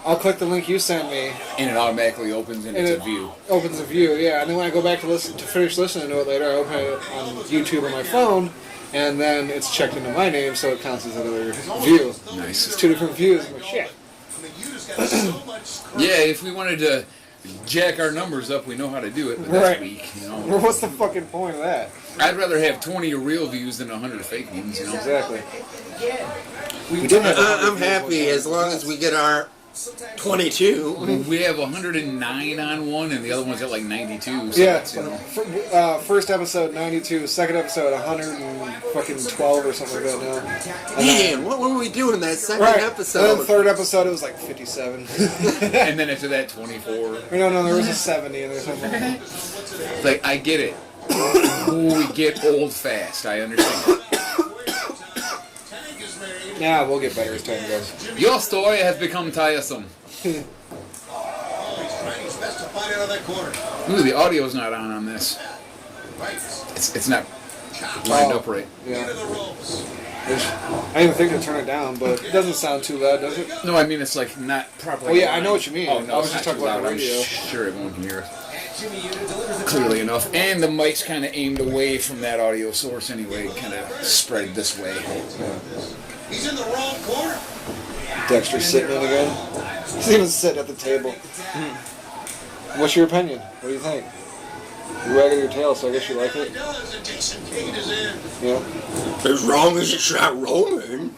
I'll click the link you send me, And it automatically opens and and it's it a view. opens a view, yeah. And then when I go back to finish listening to it later, I open it on YouTube on my phone, and then it's checked into my name, so it counts as another view. It's Nice. 2 different views. I'm like, shit. I mean, Yuta's got so much. Yeah, if we wanted to jack our numbers up. We know how to do it, but Right. that's weak. You know, What's the fucking point of that? I'd rather have 20 real views than 100 fake ones. You know, Exactly. We did have. I'm happy as long as we get our 22. we have 109 on one, and the other one's at like 92. So Yeah, that's, you know. first episode 92, second episode 112 or something like that now. Man, what were we doing that second Right. And then episode? third episode it was like 57. And then after that, 24. No, there was a 70 and there's something. It's like, I get it. We get old fast. I understand. Yeah, we'll get better as time goes. Your story has become tiresome. He's best to find out of that corner. Ooh, the audio's not on this. Right. It's not lined up right. Yeah. Into the ropes. I didn't even think to turn it down, but it doesn't sound too loud, does it? No, I mean it's like not properly. Oh yeah, I know what you mean. Oh no, I was it's just not talking too about loud. the radio. I'm sure everyone can hear us clearly enough, and the mic's kind of aimed away from that audio source anyway, kind of spread this way. He's in the wrong corner. Dexter's sitting in again. He's even sitting at the table. What's your opinion? What do you think? You're wagging your tail, so I guess you like He it. does, and Jason Kane is in. Yeah. As long as it's not Roman.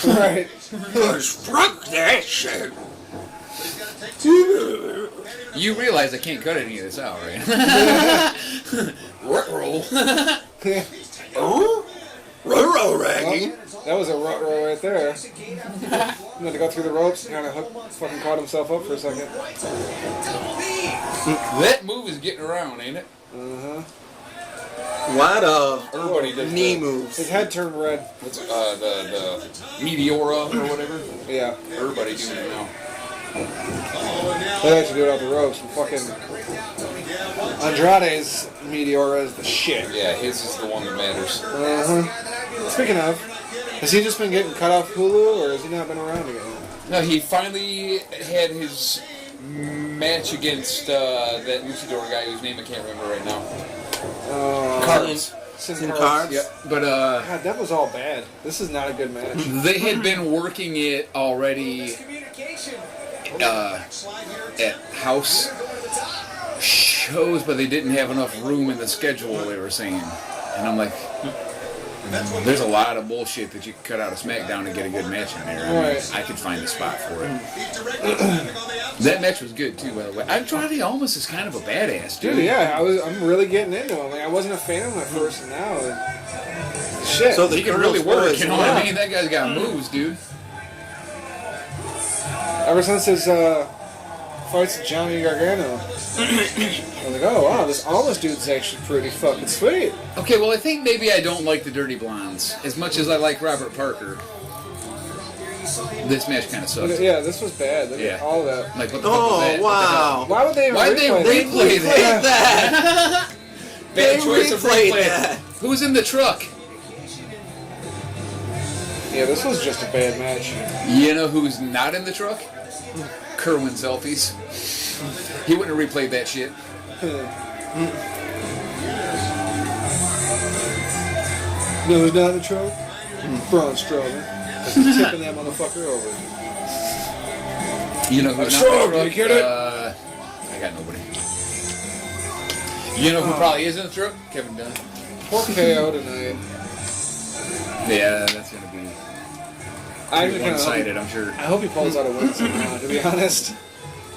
Right. Cause fuck that shit. He's got to take two. You realize I can't cut any of this out, right? Roll. Oh? Ruh-roh ragging. That was a rut roll right there. He had to go through the ropes and kind of fucking caught himself up for a second. That move is getting around, ain't it? Uh-huh. Lot of Everybody does knee that. moves. His head turned red. What's the Meteora or whatever? Yeah. Everybody doing it now. They had to do it off the ropes. And fucking Andrade's Meteora is the shit. Yeah, his is the one that matters. Uh-huh. Speaking of, has he just been getting cut off Hulu, or has he not been around again? No, he finally had his match against that luchador guy whose name I can't remember right now. Cards. Sin Cards? Yep. But God, that was all bad. This is not a good match. they had been working it already at house shows, but they didn't have enough room in the schedule, they were saying. And I'm like, there's a lot of bullshit that you could cut out of Smackdown and get a good match in there. I mean, Right. I could find a spot for it. That match was good too, by the way. Andrade almost is kind of a badass, dude. Dude, yeah, I'm really getting into him. Like, I wasn't a fan of him at first, and now, shit. So the He can really work, boys, you know what I yeah. mean? That guy's got moves, dude. Ever since his fights with Johnny Gargano, I was like, oh wow, this Almas dude's actually pretty fucking sweet. Okay, well, I think maybe I don't like the Dirty Blondes as much as I like Robert Parker. This match kind of sucked. Yeah, this was bad. Look at Yeah. all that. Like, what the fuck was that? Oh, wow. Why would they even Why'd they replay that? that. Bad They choice of replayed replay. that. Who's in the truck? Yeah, this was just a bad match. You know who's not in the truck? Kerwin Selfies. He wouldn't have replayed that shit. No, who's not in the truck? Braun Strowman. He's tipping that motherfucker over. You know who's not Sure, in the you truck? get it? I got nobody. You know who probably is in the truck? Kevin Dunn. Poor KO tonight. Yeah, that's gonna be I pretty one-sided, I'm sure. I hope he pulls out a win somehow, to be honest.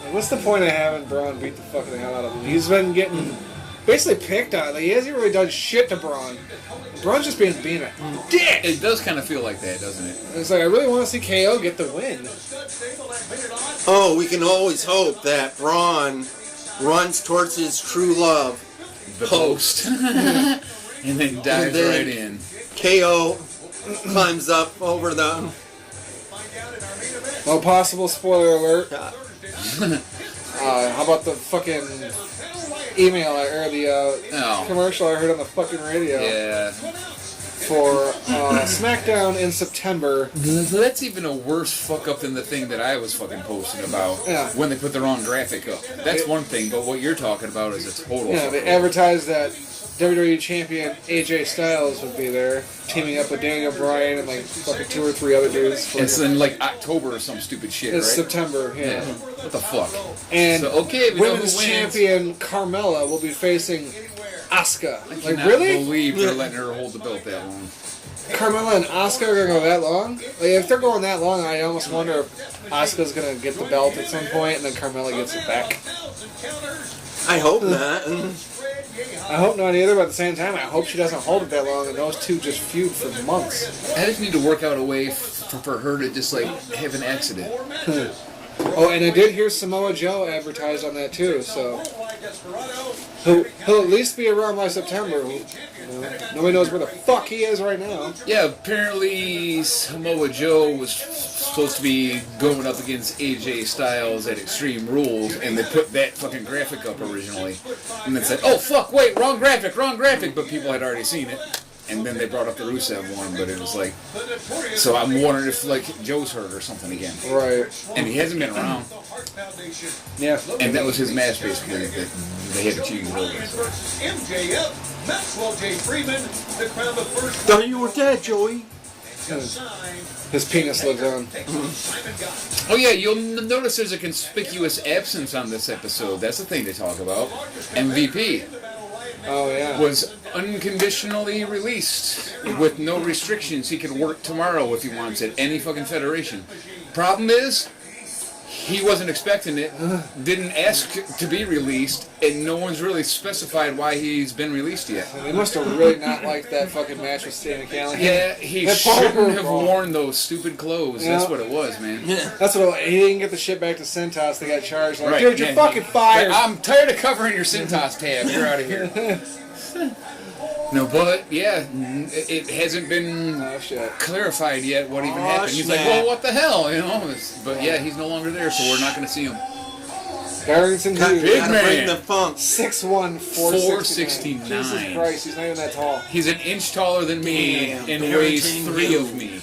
Like, what's the point of having Braun beat the fucking hell out of him? He's been getting basically picked on. Like, he hasn't really done shit to Braun. Braun's just being a dick. It does kind of feel like that, doesn't it? And it's like, I really want to see KO get the win. Oh, we can always hope that Braun runs towards his true love. The post. And then dives right in. KO climbs up over the... No possible spoiler alert. How about the fucking email or the commercial I heard on the fucking radio Yeah. for SmackDown in September? That's even a worse fuck up than the thing that I was fucking posting about Yeah. when they put the wrong graphic up. That's one thing, but what you're talking about is a total Yeah, fuck they up. advertised that WWE Champion AJ Styles would be there, teaming up with Daniel Bryan and like fucking 2 or 3 other dudes. For It's in like October or some stupid shit, it's right? September, yeah. What the fuck? And So, okay, we know who women's wins. champion Carmella will be facing Asuka. I Like, cannot really? believe they're letting her hold the belt that long. Carmella and Asuka are gonna go that long? Like, if they're going that long, I almost wonder if Asuka's gonna get the belt at some point and then Carmella gets it back. I hope not. I hope not either, but at the same time, I hope she doesn't hold it that long and those two just feud for months. I just need to work out a way for her to just like have an accident. Oh, and I did hear Samoa Joe advertised on that too, so he'll at least be around by September. You know, nobody knows where the fuck he is right now. Yeah, apparently Samoa Joe was supposed to be going up against AJ Styles at Extreme Rules, and they put that fucking graphic up originally, and then said, "Oh fuck, wait, wrong graphic," but people had already seen it. And then they brought up the Rusev one, but it was like, so I'm wondering if like Joe's hurt or something again. Right. And he hasn't been around. Yeah. And that was his match basically that they had to choose over. MJF, Maxwell J. Freeman, the crown the first. Thought you were dead, Joey. His penis lives on. Oh yeah, you'll notice there's a conspicuous absence on this episode. That's the thing to talk about. MVP Oh yeah. was unconditionally released with no restrictions. He could work tomorrow if he wants at any fucking federation. Problem is, he wasn't expecting it, didn't ask to be released, and no one's really specified why he's been released yet. They must have really not liked that fucking match with Stan Callahan. Yeah, he That shouldn't Parker have brawl. worn those stupid clothes. Yeah. That's what it was, man. That's what he didn't get the shit back to Centos. They got charged. Like, Right, dude, you're yeah, fucking fired. I'm tired of covering your Centos tab. You're out of here. No, but yeah, it hasn't been Oh shit. clarified yet what even happened. He's like, snap. well, what the hell, you know? But yeah, he's no longer there, so we're not going to see him. Darrington Gotta Hughes. man. bring the funk. 6'1", 469. 469. Jesus Christ, he's not even that tall. He's an inch taller than me Damn, and Darrington weighs 3 Hughes. of me.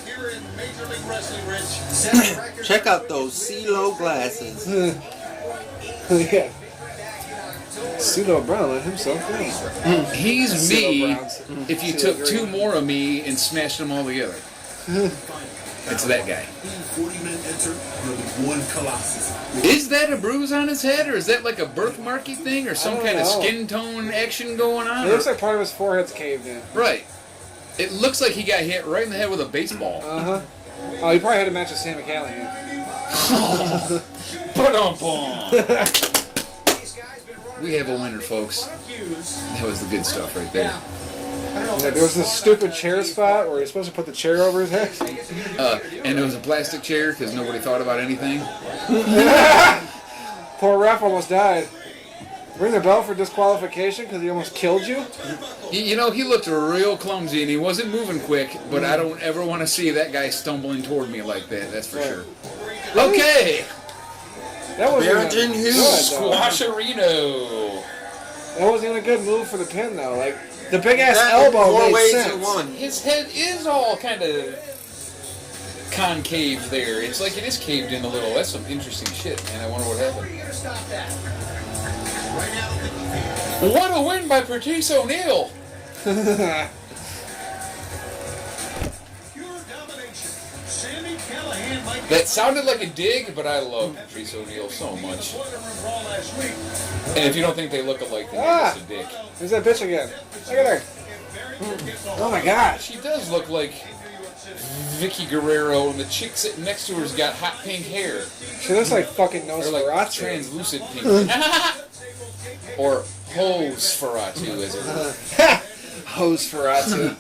Here in Major League Wrestling, Rich. Check out those CeeLo glasses. Yeah. CeeLo Brown let himself go. He's CeeLo me Brown's- if you CeeLo took Green. 2 more of me and smashed them all together. It's that guy. 40 men enter, one Colossus. Is that a bruise on his head, or is that like a birthmarky thing, or some don't kind of know. skin tone action going on? It looks like part of his forehead's caved in. Right. It looks like he got hit right in the head with a baseball. Uh-huh. Oh, he probably had a match with Sam Callahan. We have a winner, folks. That was the good stuff right there. Yeah, there was this stupid chair spot where you're supposed to put the chair over his head. And it was a plastic chair because nobody thought about anything. Poor ref almost died. Ring the bell for disqualification because he almost killed you? You know, he looked real clumsy and he wasn't moving quick, but I don't ever want to see that guy stumbling toward me like that, that's for sure. Okay! That wasn't Darrington even Hughes. good, though. Squasherino! That wasn't even a good move for the pin, though. Like, the big-ass That elbow four made ways sense. in one. His head is all kind of concave there. It's like it is caved in a little. That's some interesting shit, man. I wonder what happened. What a win by Patrice O'Neal! Pure domination. Sammy Callahan might That sounded like a dig, but I love Patrice O'Neal so much. And if you don't think they look alike, then you're just a dick. There's that bitch again. Look at her. Oh my gosh. She does look like Vicky Guerrero, and the chick sitting next to her's got hot pink hair. She looks like fucking Or like Nosferatu. translucent pink. Or Hosferatu, as it were. Hosferatu.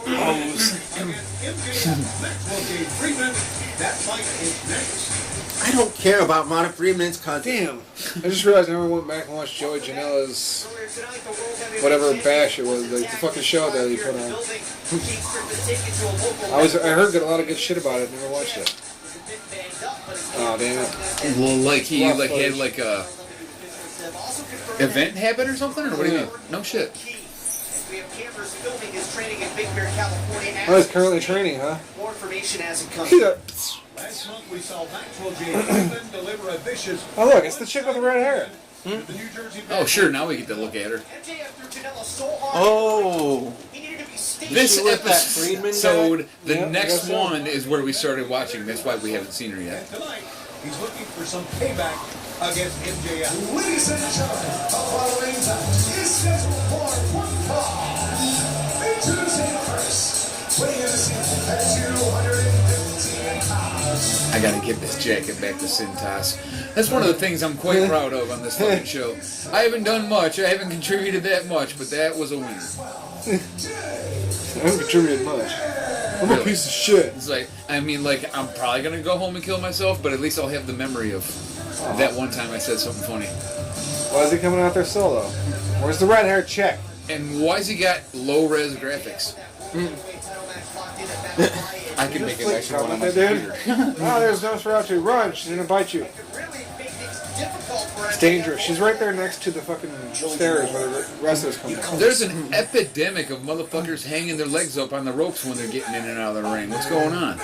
Hose. That fight is next. I don't care about Marta Freeman's content. Damn. I just realized I never went back and watched Joey Janela's whatever bash it was, like the fucking show that he put on. I heard a lot of good shit about it, never watched it. Oh damn it. Well, like he Rough like had footage. like a event habit or something, or what do you mean? No shit. We have cameras filming his training in Big Bear, California. Oh, he's currently training, huh? More information as it comes. He's a- Last month we saw Maxwell J. Freeman deliver a vicious Oh look, it's the chick with the red hair. with the New Jersey Oh, sure, now we get to look at her. MJF threw Janela so hard. Oh. He needed to be stationed. This she with that Friedman episode, the Yeah, I next guess so. one is where we started watching. That's why we haven't seen her yet. Tonight, he's looking for some payback against MJF. Ladies and gentlemen, the following match is scheduled for one fall. Introducing first, weighing in at 215 pounds. I gotta give this jacket back to Cintas. That's one of the things I'm quite proud of on this fucking show. I haven't done much, I haven't contributed that much, but that was a winner. I haven't contributed much. I'm a Really? piece of shit. It's like, I mean, like, I'm probably gonna go home and kill myself, but at least I'll have the memory of that one time I said something funny. Why is he coming out there solo? Where's the red hair chick? And why's he got low-res graphics? I can make a nicer one on my computer. Oh, there's no route to run. She's gonna bite you. It's dangerous. She's right there next to the fucking stairs where the wrestlers come down. There's an epidemic of motherfuckers hanging their legs up on the ropes when they're getting in and out of the ring. What's going on?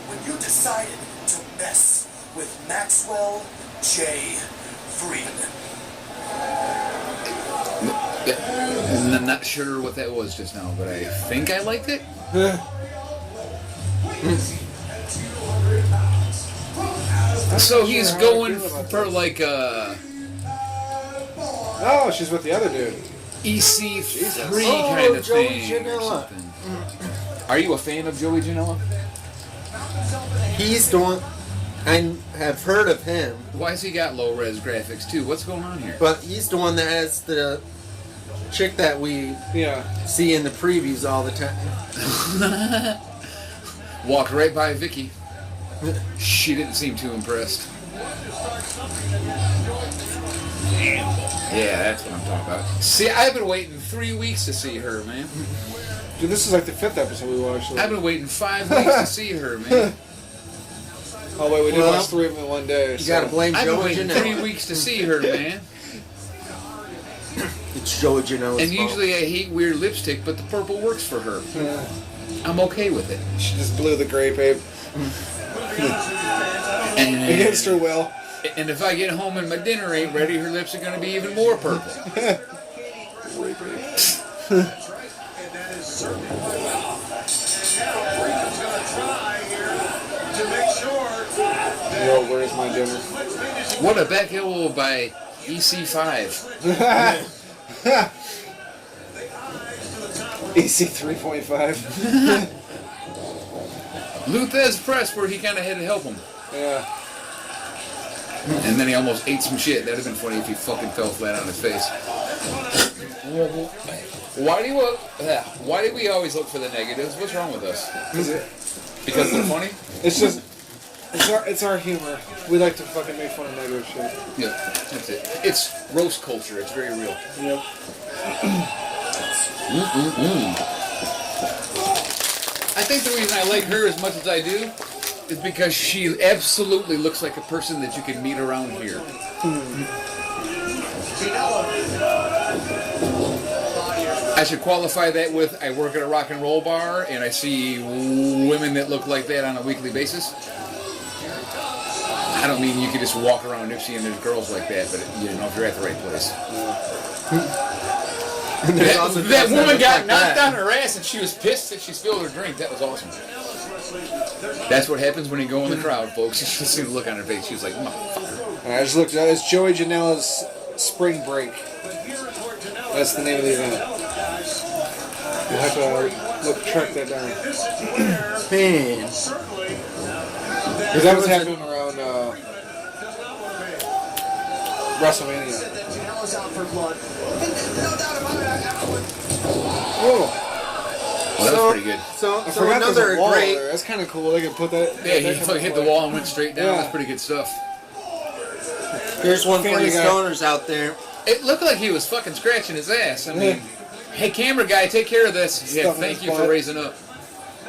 When you decided to mess with Maxwell J. Friedman. I'm not sure what that was just now, but I think I liked it. So he's going for like a Oh, she's with the other dude. EC3 Oh, kind of Joey thing or Janela. something. Are you a fan of Joey Janela? He's the one. I have heard of him, Why's he got low-res graphics too? What's going on here? but he's the one that has the chick that we Yeah. see in the previews all the time. Walked right by Vicky. She didn't seem too impressed. Yeah, that's what I'm talking about. See, I've been waiting 3 weeks to see her, man. Dude, this is like the 5th episode we watched. I've been waiting 5 weeks to see her, man. Oh wait, we did Well, watch 3 of them in one day. You gotta blame I've been Joey waiting 3 Janela. weeks to see her, man. It's Joey Janela's And fault. usually I hate weird lipstick, but the purple works for her. Yeah. I'm okay with it. She just blew the grape ape against her will. And if I get home and my dinner ain't ready, her lips are going to be even more purple. Yo, where's my dinner? What a back elbow by EC5. EC 3.5. Luthez press where he kind of had to help him. Yeah. And then he almost ate some shit. That would have been funny if he fucking fell flat on his face. Why do we always look for the negatives? What's wrong with us? Because they're funny? It's just, it's our humor. We like to fucking make fun of negative shit. Yeah, that's it. It's roast culture. It's very real. Yep. I think the reason I like her as much as I do is because she absolutely looks like a person that you can meet around here. I should qualify that with I work at a rock and roll bar and I see women that look like that on a weekly basis. I don't mean you could just walk around Nipsey and there's girls like that, but you know if you're at the right place. That woman got knocked on her ass and she was pissed that she spilled her drink. That was awesome. That's what happens when you go in the crowd, folks. You should see the look on her face. She was like, motherfucker. I just looked at it. It's Joey Janela's Spring Break. That's the name of the event. You'll have to track that down. Man. Because that was happening around WrestleMania. Oh. Well, that was pretty good. So I forgot there's another a wall great. there. That's kind of cool. They can put that. Yeah, he fucking hit the wall and went straight down. Yeah. That's pretty good stuff. Here's one for Family you Guy. stoners out there. It looked like he was fucking scratching his ass. I mean, hey, camera guy, take care of this. Yeah, Stuff in thank his you for butt. raising up.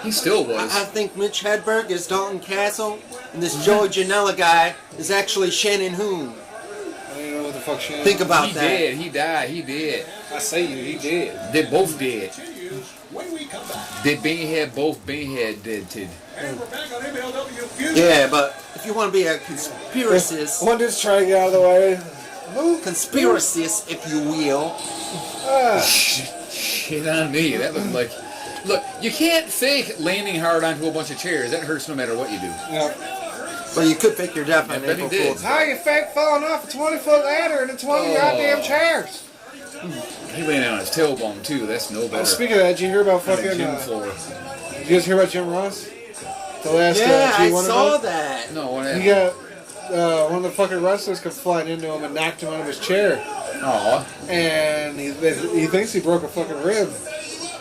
He still was. I think Mitch Hedberg is Dalton Castle, and this Joey Janela guy is actually Shannon Hoon. I don't even know what the fuck she is. Think about He that. did. He died. He did. I say you, he did. They both did. When we come back, They both did. and we're back on MLW Fusion. Yeah, but if you want to be a conspiracist, One dude's trying to get out of the way. Move. conspiracist, if you will. Shit on me. That was like... Look, you can't fake landing hard onto a bunch of chairs. That hurts no matter what you do. Yeah. But you could fake your death on I bet he April did. Fool's. How you fake falling off a 20-foot ladder into 20 goddamn chairs? He landed on his tailbone, too. That's no better. Speaking of that, did you hear about On the fucking... gym floor. Did you guys hear about Jim Ross? The last Yeah, I G1 saw event? that. No, what He happened? got... one of the fucking wrestlers come flying into him and knocked him out of his chair. Aw. And he thinks he broke a fucking rib.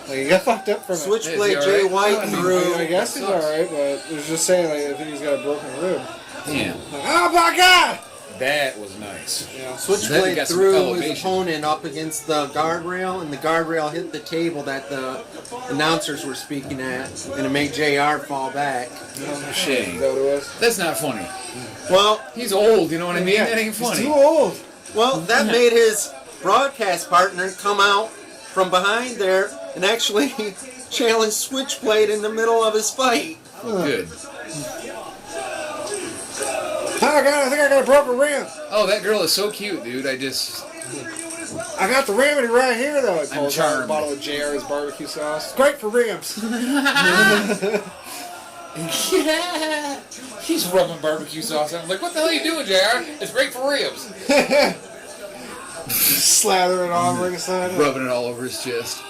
Like, he got fucked up from it. Switchblade Is he Jay alright? White I through. guess he's alright, but it was just saying, like, I think he's got a broken rib. Damn. Like, oh my god! That was nice. Yeah. Then he Switchblade got some threw his elevation. opponent up against the guardrail, and the guardrail hit the table that the announcers were speaking at, and it made JR fall back. Shame. Is that what it was? That's not funny. Well, He's old, you know what I mean? That ain't He's funny. too old. that made his broadcast partner come out from behind there and actually challenge Switchblade in the middle of his fight. Good. Oh god, I think I got a broken rib. Oh, that girl is so cute, dude. I got the remedy right here, though. He pulls out a charmed. bottle of JR's barbecue sauce. It's great for ribs. Yeah. He's rubbing barbecue sauce. I'm like, what the hell are you doing, JR? It's great for ribs. Slather it on ringside. Rubbing it all over his chest.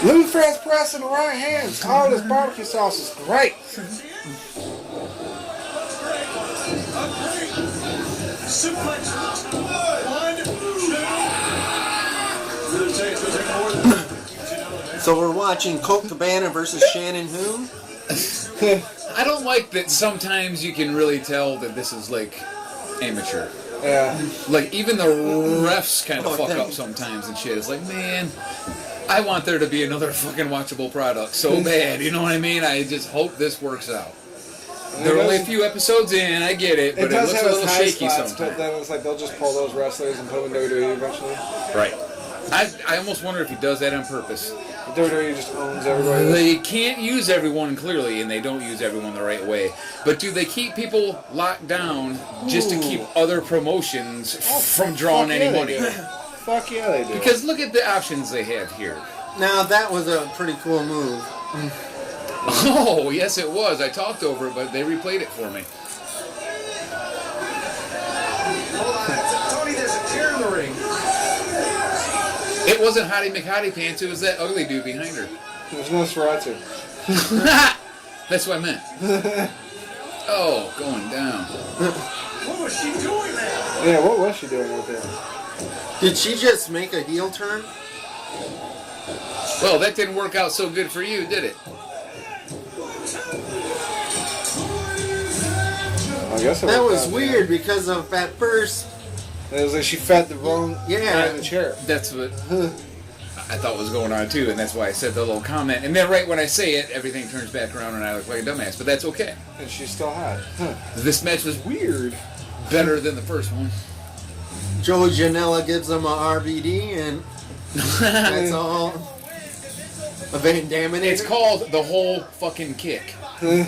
Lou Fred's press in the right hand. Oh, this barbecue sauce is great. So we're watching Colt Cabana versus Shannon Who? I don't like that sometimes you can really tell that this is like amateur. Yeah. Like even the refs kind of Oh, fuck thank up you. sometimes and shit. It's like, man, I want there to be another fucking watchable product so bad. You know what I mean? I just hope this works out. They're only a few episodes in, I get it, but it does looks a have little its high shaky spots, but sometimes. then it's like they'll just pull those wrestlers and put them in WWE eventually. Right. I almost wonder if he does that on purpose. WWE just owns everybody. They can't use everyone clearly, and they don't use everyone the right way. But do they keep people locked down just to keep other promotions from drawing Fuck any yeah, they money? do. Fuck yeah, they do. Because look at the options they have here. Now that was a pretty cool move. Oh, yes it was. I talked over it, but they replayed it for me. Hold on, Tony, there's a chair in the ring. It wasn't Hottie McHottie Pants, it was that ugly dude behind her. There's no Sriracha. That's what I meant. Oh, going down. What was she doing there? Yeah, what was she doing with him? Did she just make a heel turn? Well, that didn't work out so good for you, did it? I guess it That worked was out, weird because of at first. It was like she fed the wrong guy in the chair. That's what I thought was going on too, and that's why I said the little comment. And then right when I say it, everything turns back around and I look like a dumbass. But that's okay. And she's still hot. This match was weird. Better than the first one. Joey Janela gives him a RVD, and that's all. A Van Damme. It's called the whole fucking kick. The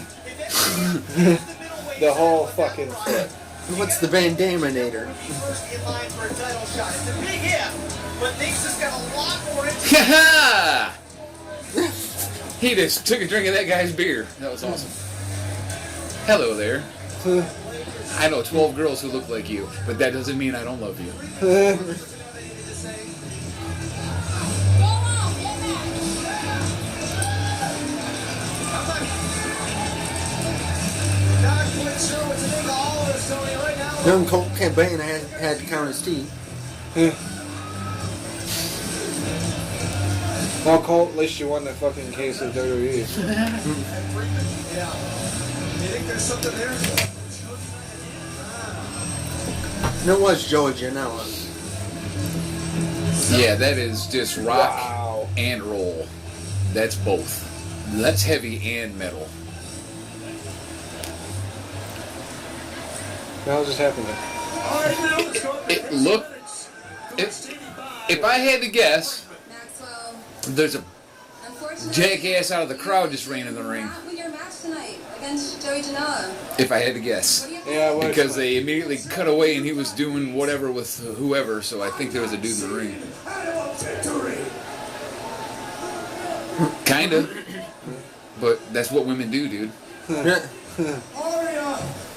whole fucking foot. What's the Van Daminator? In line for a title shot. It's a big hit, but Nate's has got a lot more in it. He just took a drink of that guy's beer. That was awesome. Hello there. I know 12 girls who look like you, but that doesn't mean I don't love you. Not quite sure what to think of all of this, Tony, right now. Young Colt Cabana had to count his teeth. Well, Colt, at least you won that fucking case of WWE. Yeah. You think there's something there? And it was Joey Janela. Yeah, that is just rock Wow. and roll. That's both. That's heavy and metal. Now just happened. It looked. If I had to guess, Maxwell, there's a jackass out of the crowd just ran in the ring. Your match tonight against Joey Janela. If I had to guess. Yeah, it was Because funny. they immediately cut away and he was doing whatever with whoever, so I think there was a dude in the ring. Kinda. But that's what women do, dude. Aria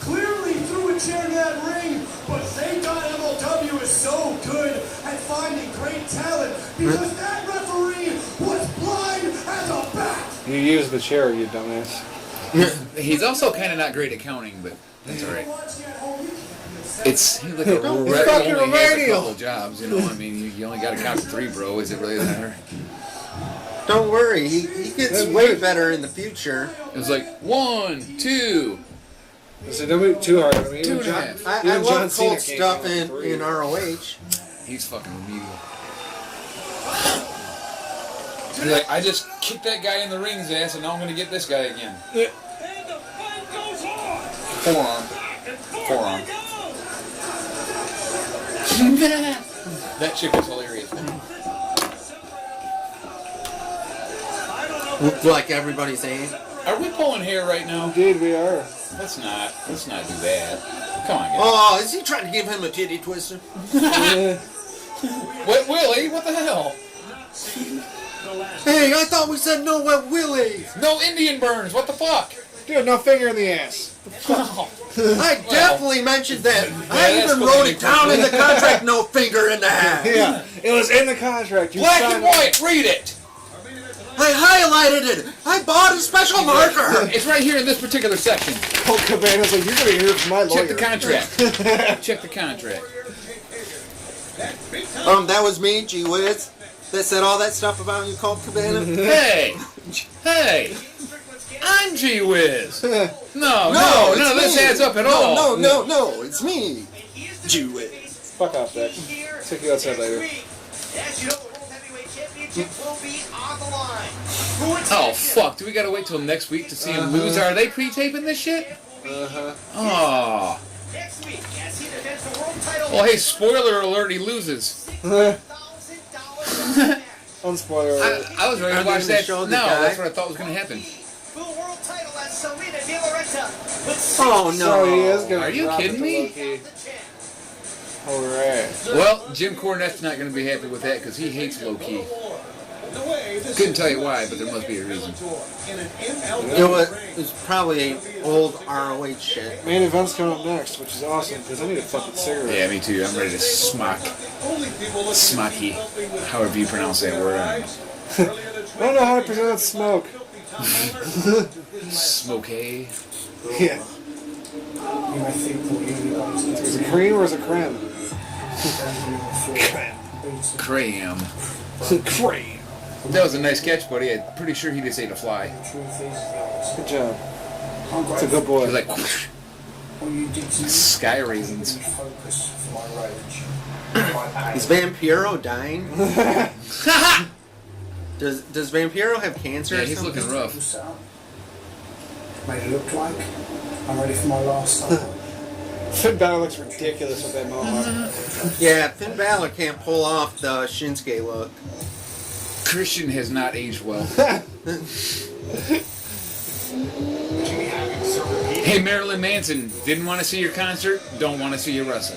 clearly threw a chair in that ring, but thank God MLW is so good at finding great talent because that referee was blind as a bat. You used the chair, you dumbass. He's also kind of not great at counting, but that's alright. He's like a ref who fucking only has a radio. couple jobs, you know? I mean, you only got to count to 3, bro. Is it really that hard? Don't worry, he gets way better in the future. It was like 1, 2. So don't be too hard on me. 2.5. I Even John love Cena Colt can't stuff count in 3. ROH. He's fucking remedial. He's like, I just kicked that guy in the ring's ass, and now I'm going to get this guy again. Forearm. That chick was hilarious. Like everybody's saying. Are we pulling hair right now? Indeed, we are. Let's not do that. Come on, guys. Oh, is he trying to give him a titty twister? Wet Willie? What the hell? Hey, I thought we said no wet willies. No Indian burns. What the fuck? Dude, no finger in the ass. I definitely mentioned that. I that's even what wrote we it down in the contract. No finger in the ass. Yeah, it was in the contract. You Black signed and white. Read it. I highlighted it. I bought a special marker. It's right here in this particular section. Colt Cabana's like, you're gonna hear from my lawyer. Check the contract. Check the contract. That was me, G Whiz, that said all that stuff about you, Colt Cabana. Hey, I'm G Whiz. No, it's none of this me. adds up at all. No, it's me, G Whiz. Fuck off, Dex. Take you outside later. Yes, you know the World Heavyweight Championship will be on the line. Oh fuck! Do we gotta wait till next week to see him lose? Are they pre-taping this shit? Oh. Next week, as he defends the world title. Well, hey, spoiler alert! He loses. Unspoiler alert. I was ready Are to they watch gonna that. show No, the guy? that's what I thought was gonna happen. For the world title as Serena De La Renta with Oh So he no. is gonna Are you drop kidding it to me? Loki. Alright. Well, Jim Cornette's not gonna be happy with that because he hates low key. Couldn't tell you why, but there must be a reason. You know what? It's probably old ROH shit. Main event's coming up next, which is awesome because I need a fucking cigarette. Yeah, me too. I'm ready to smocky, however you pronounce that word. I don't know. I don't know how to pronounce smoke. Smokey. Yeah. Is it cream or is it creme? Cram. Cream. That was a nice catch, buddy. I'm pretty sure he just ate a fly. Good job. It's a good boy. He was like, whoosh. Sky raisins. Is Vampiro dying? Does Vampiro have cancer? Yeah, or he's something? looking rough. Made it look like I'm ready for my last supper. Finn Balor looks ridiculous with that mohawk. Yeah, Finn Balor can't pull off the Shinsuke look. Christian has not aged well. Hey, Marilyn Manson, didn't want to see your concert, don't want to see you wrestle.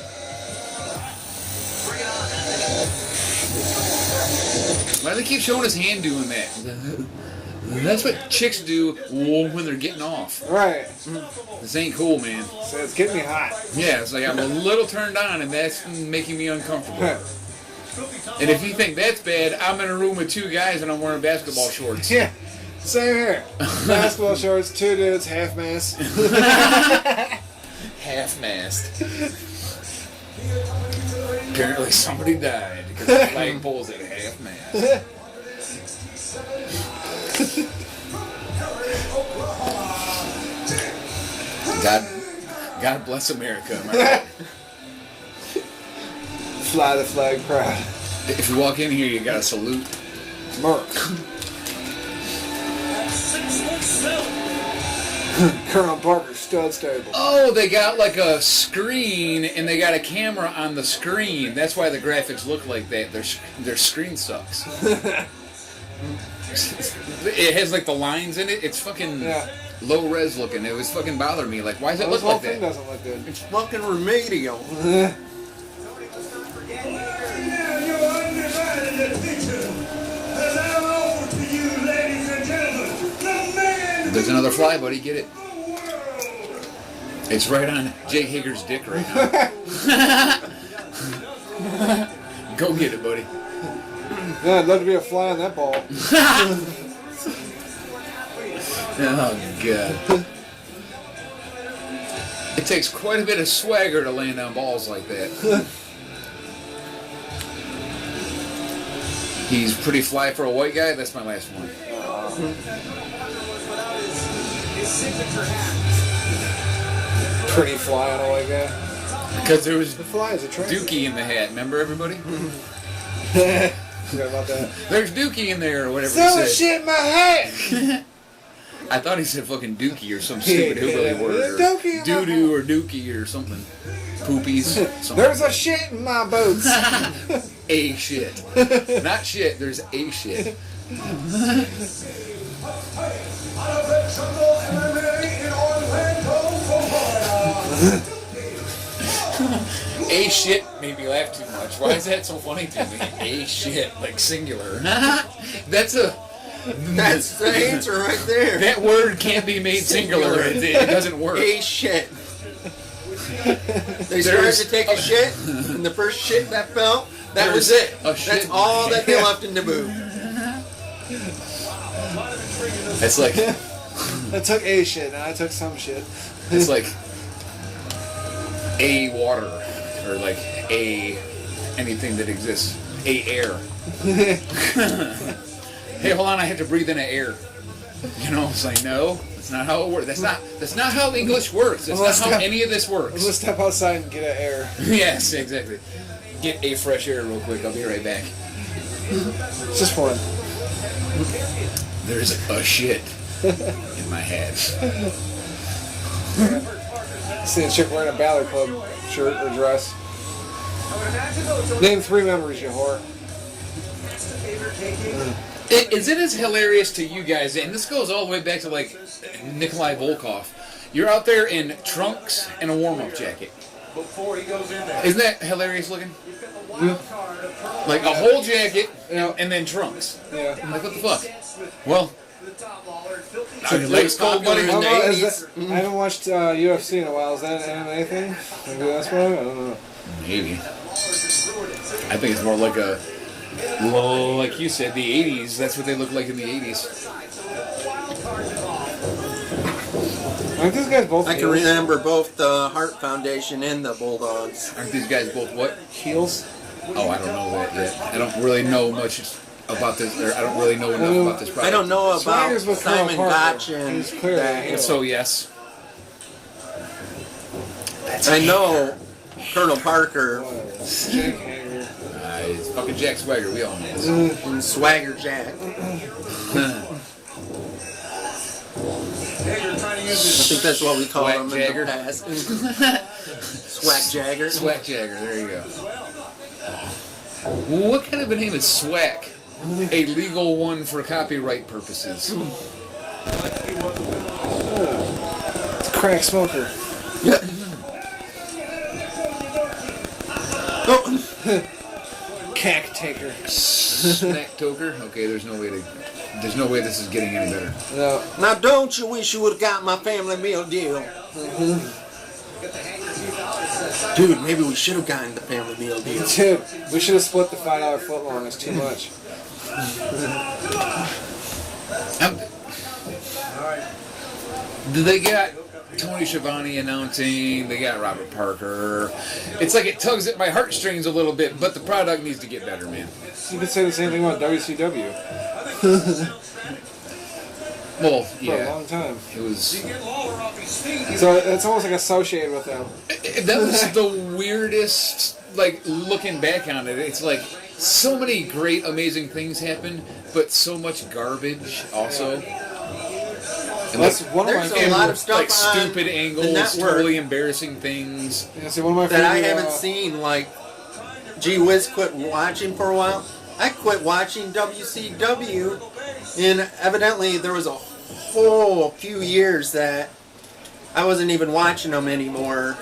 Why do they keep showing his hand doing that? That's what chicks do when they're getting off. Right. This ain't cool, man. So it's getting me hot. Yeah, it's like I'm a little turned on, and that's making me uncomfortable. And if you think that's bad, I'm in a room with 2 guys and I'm wearing basketball shorts. Yeah. Same here. Basketball shorts, 2 dudes, half mast. Half-mast. Apparently somebody died because the flagpole's at half-mast. God bless America. Am I right? Fly the flag proud. If you walk in here, you gotta salute. Merc. Colonel Parker Stud Stable. Oh, they got like a screen, and they got a camera on the screen. That's why the graphics look like that. Their screen sucks. It has like the lines in it. It's fucking low res looking. It was fucking bothering me. Like, why does it look like that? This whole thing doesn't look good. It's fucking remedial. There's another fly, buddy. Get it. It's right on Jake Hager's dick right now. Go get it, buddy. Yeah, I'd love to be a fly on that ball. Oh, God. It takes quite a bit of swagger to land on balls like that. He's pretty fly for a white guy. That's my last one. Pretty fly on a white guy. Because there was the fly is attractive. Dookie in the hat. Remember, everybody? Forgot about that. There's Dookie in there, or whatever he Someone said. shit in my hat! I thought he said fucking Dookie or some stupid hillbilly word. Or Dookie doo-doo or Dookie or something. Poopies. Something. There's a shit in my boots. A shit. Not shit, there's a shit. A shit made me laugh too much. Why is that so funny to me? A shit, like singular. That's the answer right there. That word can't be made singular. It doesn't work. A shit. They started to take a shit, and the first shit that fell, that was it. That's all that they left in the booth. It's like I took a shit, and I took some shit. It's like a water, or like a anything that exists. A air. Hey, hold on! I have to breathe in air. You know, it's like no, that's not how it works. That's not how English works. That's not how any of this works. Let's step outside and get an air. Yes, exactly. Get a fresh air real quick. I'll be right back. Just one. There's a shit in my head. See a chick wearing a Balor Club shirt or dress. Name 3 members, you whore. Is it as hilarious to you guys? And this goes all the way back to like Nikolai Volkov. You're out there in trunks and a warm-up jacket. Isn't that hilarious looking? Like a whole jacket and then trunks. Yeah. Like what the fuck? Well, are your legs cold, buddy? I haven't watched UFC in a while. Is that an MMA thing? Maybe that's why? I don't know. Maybe. I think it's more like a, well, like you said, the 80s. That's what they look like in the 80s. Aren't these guys both I can remember both the Hart Foundation and the Bulldogs. Aren't these guys both what? Heels? Oh, I don't know that yet. I don't really know much about this, or I don't really know enough about this product. I don't know about Simon Gotch and so yes. I know Colonel Parker. It's fucking Jack Swagger, we all know this. And Swagger Jack. I think that's what we call him in the past. Swag Jagger. Swag Jagger, there you go. What kind of a name is Swag? A legal one for copyright purposes. It's a crack smoker. Cack taker. Snack toker? Okay, there's no way this is getting any better. No. Now don't you wish you would have got my family meal deal? Dude, maybe we should have gotten the family meal deal. Dude, we should have split the $5 footlong. It's too much. They got Tony Schiavone announcing, they got Robert Parker. It's like it tugs at my heartstrings a little bit, but the product needs to get better, man. You could say the same thing about WCW. Well, For yeah. a long time. It was... So it's almost like associated with them. That was the weirdest, like, looking back on it. It's like, so many great, amazing things happened, but so much garbage also. And That's one of There's my a lot of stuff like on stupid the angles, network totally embarrassing things. Yeah, see, one of my that I favorite, haven't seen. Like, Whiz quit watching for a while. I quit watching WCW And evidently there was a whole few years that I wasn't even watching them anymore.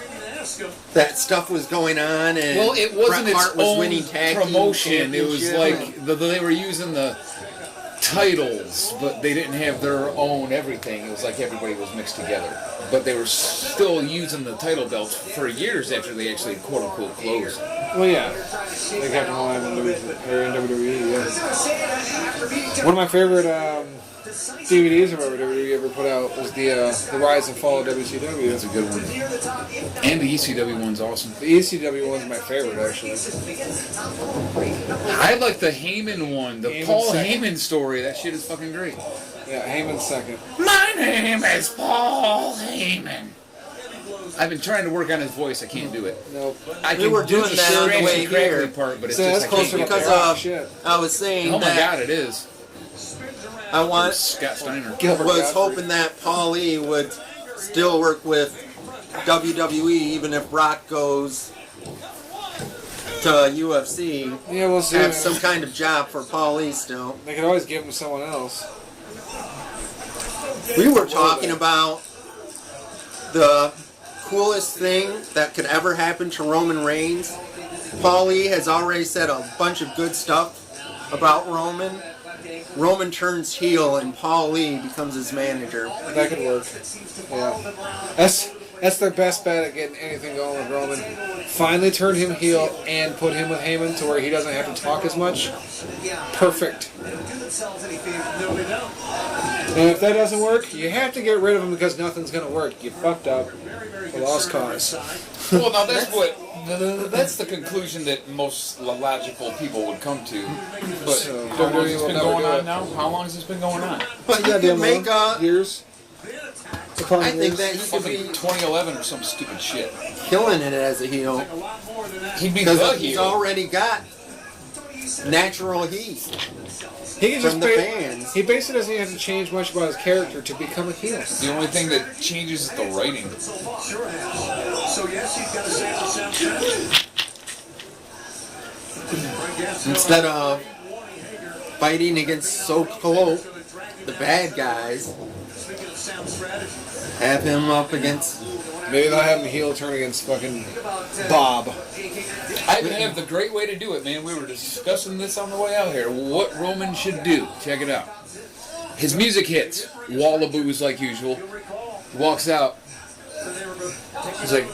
That stuff was going on, and well, it wasn't Bret Hart its was own winning tag team promotion. It was championship. like they were using the titles, but they didn't have their own everything. It was like everybody was mixed together. But they were still using the title belts for years after they actually quote unquote closed. Well, yeah. They kept them alive in WWE, yeah. One of my favorite DVDs or whatever WWE ever put out was the Rise and Fall of WCW. That's a good one. And the ECW one's awesome. The ECW one's my favorite, actually. I like the Heyman one, the Heyman Paul second. Heyman story. That shit is fucking great. Yeah, Heyman's second. My name is Paul Heyman. I've been trying to work on his voice. I can't do it. Nope. I We can were do doing the that on the scratchy way crackly here. part, but it's So just that's I can't closer do to it. because shit. I was saying Oh my that god, it is. I want Scott Steiner. Gilbert was Godfrey. hoping that Paul Lee would still work with WWE even if Brock goes to UFC. Yeah, we'll see. Have some kind of job for Paul Lee still. They could always give him to someone else. We were talking about the coolest thing that could ever happen to Roman Reigns. Paul Lee has already said a bunch of good stuff about Roman. Roman turns heel and Paul Lee becomes his manager. That could work. Yeah. That's their best bet at getting anything going with Roman. Finally turn him heel and put him with Heyman to where he doesn't have to talk as much. Perfect. And if that doesn't work, you have to get rid of him because nothing's going to work. You fucked up. A lost cause. Well, now that's the conclusion that most logical people would come to. But So, how long has this WWE will been never going do on it. now? How long has this been going on? But he could make years. I think that he could Fucking be 2011 or some stupid shit. killing it as a heel. He'd be the Because he's heel. already got natural heat He can from just the fans. He basically doesn't have to change much about his character to become a heel. The only thing that changes is the writing. So yes, he's got a sound strategy. Instead of fighting against so-called the bad guys, have him up against. Maybe they'll have him heel turn against fucking Bob. I have the great way to do it, man. We were discussing this on the way out here. What Roman should do. Check it out. His music hits. Wall of booze like usual. He walks out. He's like,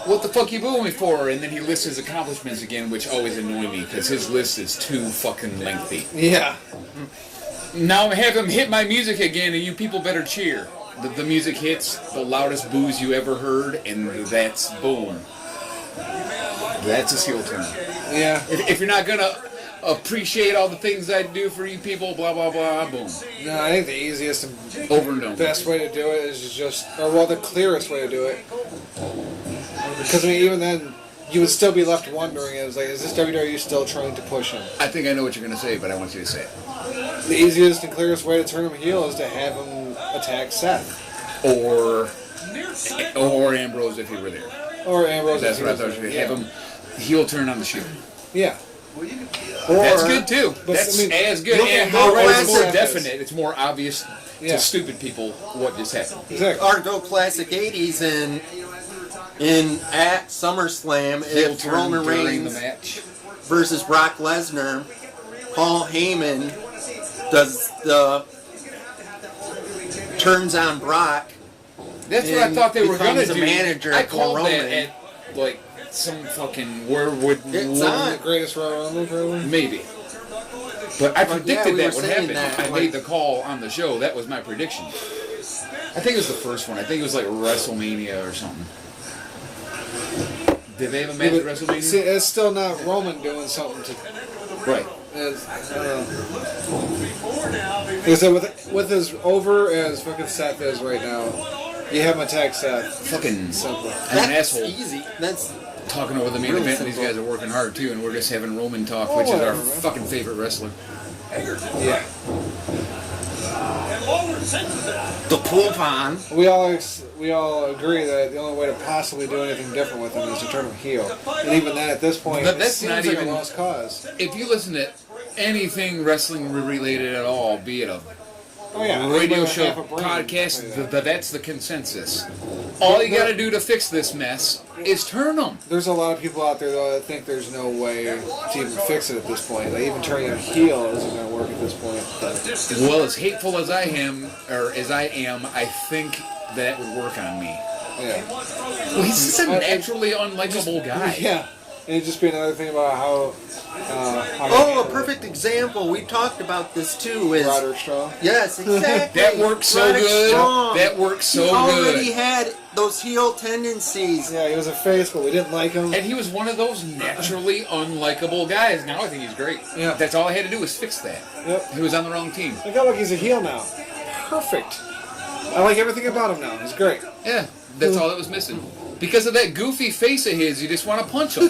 what the fuck you booing me for? And then he lists his accomplishments again, which always annoy me because his list is too fucking lengthy. Yeah. Now have him hit my music again and you people better cheer. The music hits, the loudest boos you ever heard, and that's boom. That's a heel turn. Yeah. If you're not gonna appreciate all the things I do for you people, blah blah blah, boom. No, I think the easiest and Over and over. best way to do it is just, or well, the clearest way to do it. Because I mean, even then, you would still be left wondering, is like, is this WWE still trying to push him? I think I know what you're gonna say, but I want you to say it. The easiest and clearest way to turn him heel is to have him attack Seth. Or Ambrose if he were there. Or Ambrose. That's if what I he thought was you were there. gonna have him heel turn on the Shield. Yeah. That's good too. But, That's I mean, as good. look at And how however, it's more Seth is. definite. It's more obvious Yeah. to stupid people what just happened. Exactly. Or go classic 80s and at SummerSlam, Heel if turn Roman during Reigns the match. versus Brock Lesnar, Paul Heyman does the turns on Brock. That's what I thought they were gonna becomes a do. manager I for called Roman. that at like some fucking where would It's on. The greatest Royal Rumble, probably. maybe. But I predicted we that were would saying happen. that, I like- made the call on the show. That was my prediction. I think it was the first one. I think it was like WrestleMania or something. Did they have a match at WrestleMania? See, it's still not Roman doing something to. Right. Is that with as over as fucking Seth is right now, you have him attack Seth. Fucking Simple. I'm an That's asshole. easy. That's Talking over the main Really event, and these simple. guys are working hard too, and we're just having Roman talk, Oh, which is our whatever, man. fucking favorite wrestler. Yeah. the pool pond. We all agree that the only way to possibly do anything different with him is to turn him heel. And even then, at this point, But it that's seems not like even- a lost cause. If you listen to anything wrestling related at all, be it a radio anybody show, with half a brain podcast, can say that. that's the consensus. All you gotta do to fix this mess is turn them. There's a lot of people out there though that think there's no way to even fix it at this point. Like even turning a heel isn't going to work at this point. Well, as hateful as I am, I think that would work on me. Yeah. Well, he's just a naturally unlikable guy. Yeah. And it'd just be another thing about how a perfect example. We talked about this too. Is Roderick Strong. Yes, exactly. That works so Roderick good. Strong. That works so He already good. had those heel tendencies. Yeah, he was a face, but we didn't like him. And he was one of those naturally unlikable guys. Now I think he's great. Yeah. That's all I had to do was fix that. Yep. He was on the wrong team. I feel like he's a heel now. Perfect. I like everything about him now. He's great. Yeah, that's all that was missing. Because of that goofy face of his, you just want to punch him.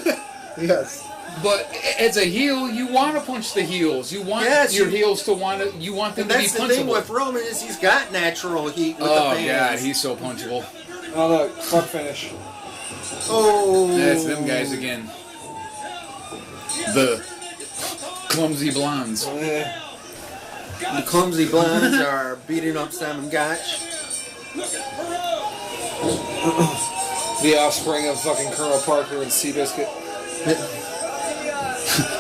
Yes. But as a heel, you want to punch the heels. You want your heels to want to. You want them And to be that's the punchable. thing with Roman is he's got natural heat with the Oh fans. God, he's so punchable. Oh look, fuck finish. Oh. That's them guys again. The clumsy blondes. The clumsy blondes are beating up Simon Gotch. The offspring of fucking Colonel Parker and Seabiscuit.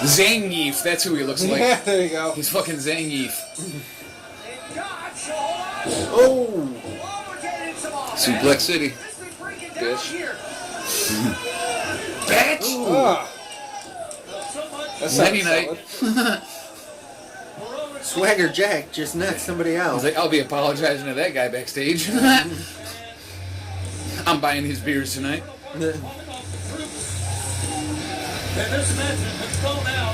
Zangief, that's who he looks like. Yeah, there you go. He's fucking Zangief. Oh! Suplex City. Bitch. Bitch! Ah. That sounds Night. solid. Swagger Jack just knocked somebody I out. was like, I'll be apologizing to that guy backstage. I'm buying his beers tonight.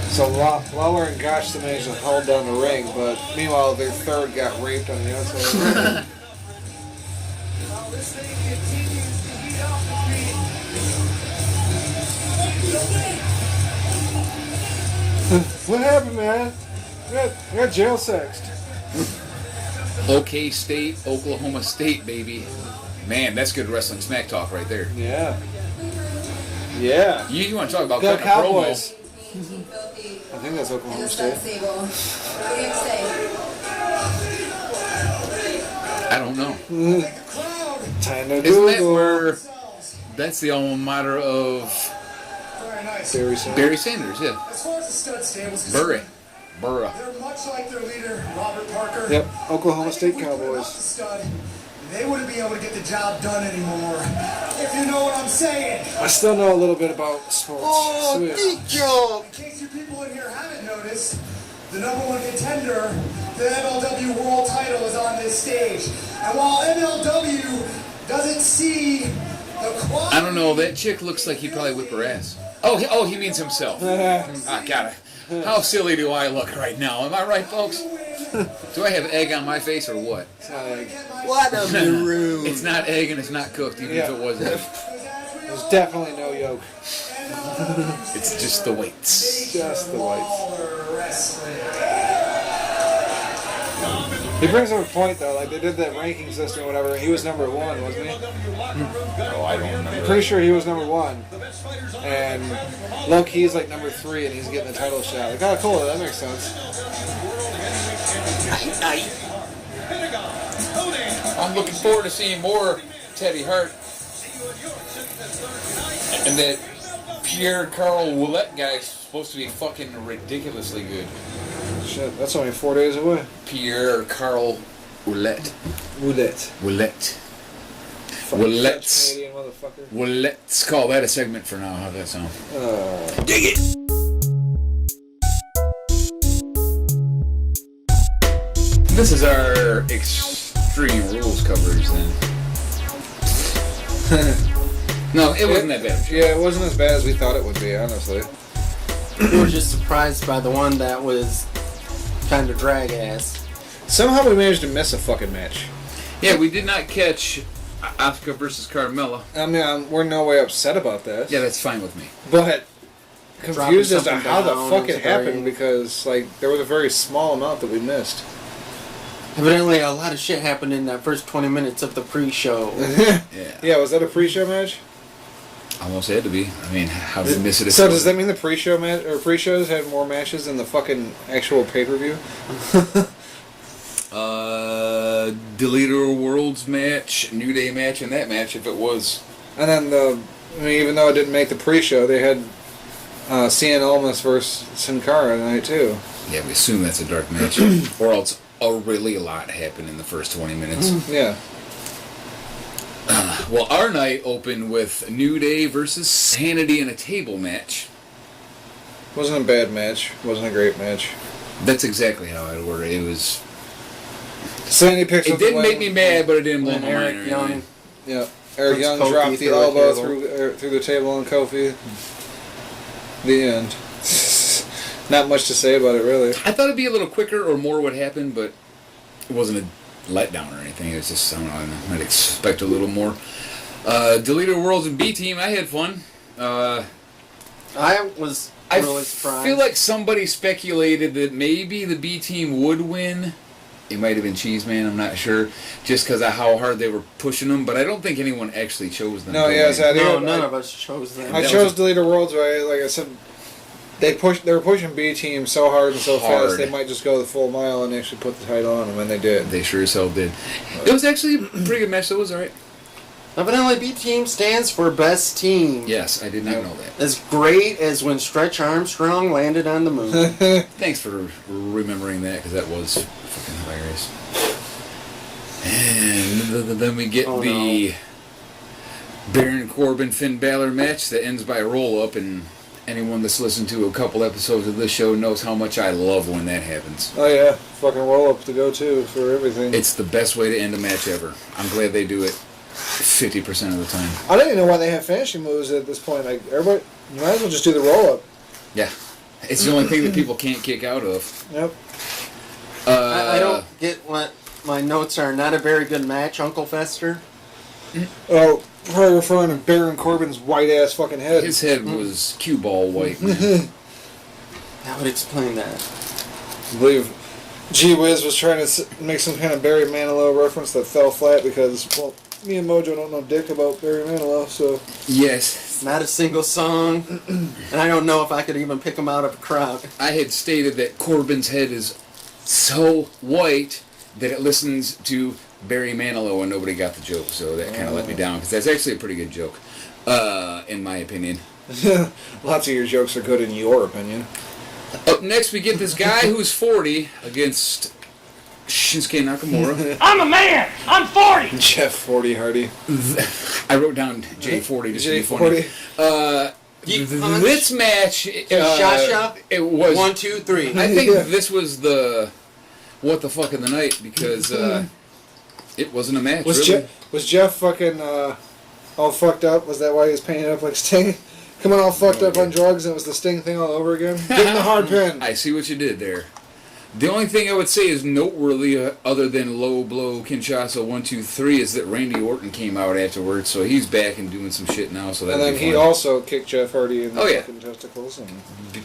So Lawler and Gosh managed to hold down the ring, but meanwhile their third got raped on the outside. What happened, man? I got jail sexed. OK State, Oklahoma State, baby. Man, that's good wrestling smack talk right there. Yeah. Yeah. You want to talk about Go cutting a promo? Cowboys. I think that's Oklahoma State. I don't know. Time to Isn't that Google. where... That's the alma mater of Barry Sanders, yeah. As far as the stud stables, Burra. they're much like their leader, Robert Parker. Yep, Oklahoma State If we put up the Cowboys. stud, they wouldn't be able to get the job done anymore. If you know what I'm saying. I still know a little bit about sports. Oh, Sweet. big joke! In case you people in here haven't noticed, the #1 contender, the MLW World Title, is on this stage. And while MLW doesn't see the quality... I don't know, that chick looks like he'd probably whip her ass. Oh, he means himself. God, how silly do I look right now? Am I right, folks? Do I have egg on my face or what? It's not egg. What a maroon! It's not egg and it's not cooked, even if it was egg. There's definitely no yolk. It's just the weights. Just the whites. He brings up a point though, like they did that ranking system or whatever, and he was #1, wasn't he? Oh, I don't remember. Pretty sure he was #1. And low-key's like #3 and he's getting the title shot. Like, oh cool, that makes sense. I'm looking forward to seeing more Teddy Hart. And that Pierre Carl Ouellet guy is supposed to be fucking ridiculously good. Shit, that's only 4 days away. Pierre Carl Ouellet. Ouellet. Ouellet. Fucking Well, French Canadian motherfucker. Well, let's call that a segment for now. How's that sound? Dig it! This is our Extreme Rules coverage then. No, it wasn't that bad. Yeah, it wasn't as bad as we thought it would be, honestly. We were just surprised by the one that was kind of drag ass. Somehow we managed to miss a fucking match. Yeah, we did not catch Asuka versus Carmella. I mean, we're no way upset about that. Yeah, that's fine with me. But confused as to something how the down fuck it into the happened ring. because, like, there was a very small amount that we missed. Evidently, a lot of shit happened in that first 20 minutes of the pre-show. Yeah. Yeah, was that a pre-show match? Almost had to be. I mean, how did we miss it? So does that mean the pre-show match or pre-shows had more matches than the fucking actual pay-per-view? Deleter Worlds match, New Day match, and that match, if it was. And then even though it didn't make the pre-show, they had Cien Almas versus Sin Cara tonight too. Yeah, we assume that's a dark match, or else really a lot happened in the first 20 minutes. Yeah. Well, our night opened with New Day versus Sanity in a table match. Wasn't a bad match. Wasn't a great match. That's exactly how I'd word it. It was. Sanity picks up It didn't make me mad, but it didn't blow my mind. Eric Young. Yeah. Eric Young Kofi dropped the through a elbow table. through the table on Kofi. The end. Not much to say about it, really. I thought it'd be a little quicker or more would happen, but it wasn't a letdown or anything. It was just, I don't know, I might expect a little more. Deleter Worlds and B Team, I had fun. I was really surprised. I feel like somebody speculated that maybe the B Team would win. It might have been Cheez, man, I'm not sure. Just because of how hard they were pushing them, but I don't think anyone actually chose them. No, yeah, none of us chose them. I chose Deleter Worlds, right? Like I said, they were pushing B Team so hard and so fast they might just go the full mile and actually put the title on them, and they did. They sure as hell did. It was actually a pretty good match, so it was alright. Evidently, B Team stands for best team. Yes, I did not know that. As great as when Stretch Armstrong landed on the moon. Thanks for remembering that, because that was fucking hilarious. And then we get Baron Corbin Finn Balor match that ends by a roll-up, and anyone that's listened to a couple episodes of this show knows how much I love when that happens. Oh yeah, fucking roll-up to go to for everything. It's the best way to end a match ever. I'm glad they do it 50% of the time. I don't even know why they have finishing moves at this point. Like everybody, you might as well just do the roll-up. Yeah, it's the only thing that people can't kick out of. Yep. I don't get what my notes are. Not a very good match, Uncle Fester. Oh, probably referring to Baron Corbin's white-ass fucking head. His head was cue ball white. Man. That would explain that. I believe Whiz was trying to make some kind of Barry Manilow reference that fell flat because, well, me and Mojo don't know dick about Barry Manilow, so... Yes. Not a single song, and I don't know if I could even pick him out of a crowd. I had stated that Corbin's head is so white that it listens to Barry Manilow and nobody got the joke, so that kind of let me down, because that's actually a pretty good joke, in my opinion. Lots of your jokes are good in your opinion. Up next, we get this guy who's 40 against Shinsuke Nakamura. I'm a man! I'm 40! Jeff 40 Hardy. I wrote down J40 just to be funny. This match, Shasha, it was 1, 2, 3. I think this was the what the fuck of the night, because it wasn't a match. Was Jeff fucking all fucked up? Was that why he was painted up like Sting? Coming all fucked up on drugs and it was the Sting thing all over again? Give him the hard pin. I see what you did there. The only thing I would say is noteworthy, other than low blow Kinshasa 1, 2, 3, is that Randy Orton came out afterwards, so he's back and doing some shit now. So and then he also kicked Jeff Hardy in the fucking testicles. And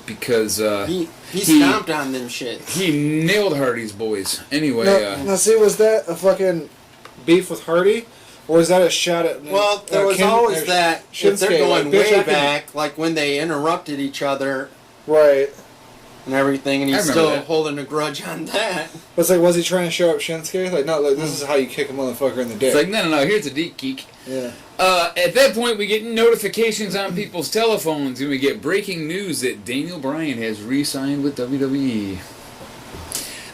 because he stomped on them shit. He nailed Hardy's boys. Anyway, now see, was that a fucking beef with Hardy? Or is that a shot at... Well, there was always that, if they're going way back, like when they interrupted each other. Right. And everything, and he's still that. holding a grudge on that. But it's like, was he trying to show up Shinsuke? Like, no, like, this is how you kick a motherfucker in the dick. It's like, no, here's a deep geek. Yeah. At that point, we get notifications on people's telephones, and we get breaking news that Daniel Bryan has re-signed with WWE.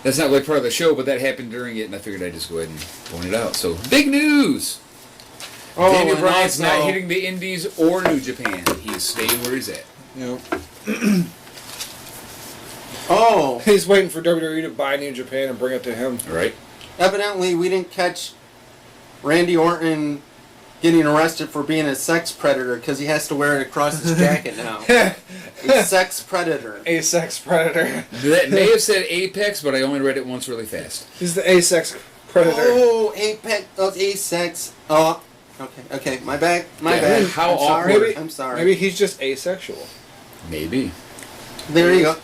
That's not like part of the show, but that happened during it, and I figured I'd just go ahead and point it out. So, big news! Oh, Daniel Bryan's not hitting the Indies or New Japan. He is staying where he's at. Yep. Oh. He's waiting for WWE to buy New Japan and bring it to him. Right. Evidently, we didn't catch Randy Orton getting arrested for being a sex predator because he has to wear it across his jacket now. A sex predator. A sex predator. That may have said Apex, but I only read it once really fast. He's the A-sex predator. Oh, Apex. Oh, A-sex. Oh. Okay, my bad. How I'm sorry. awkward. I'm sorry. Maybe he's just asexual. Maybe. There you go.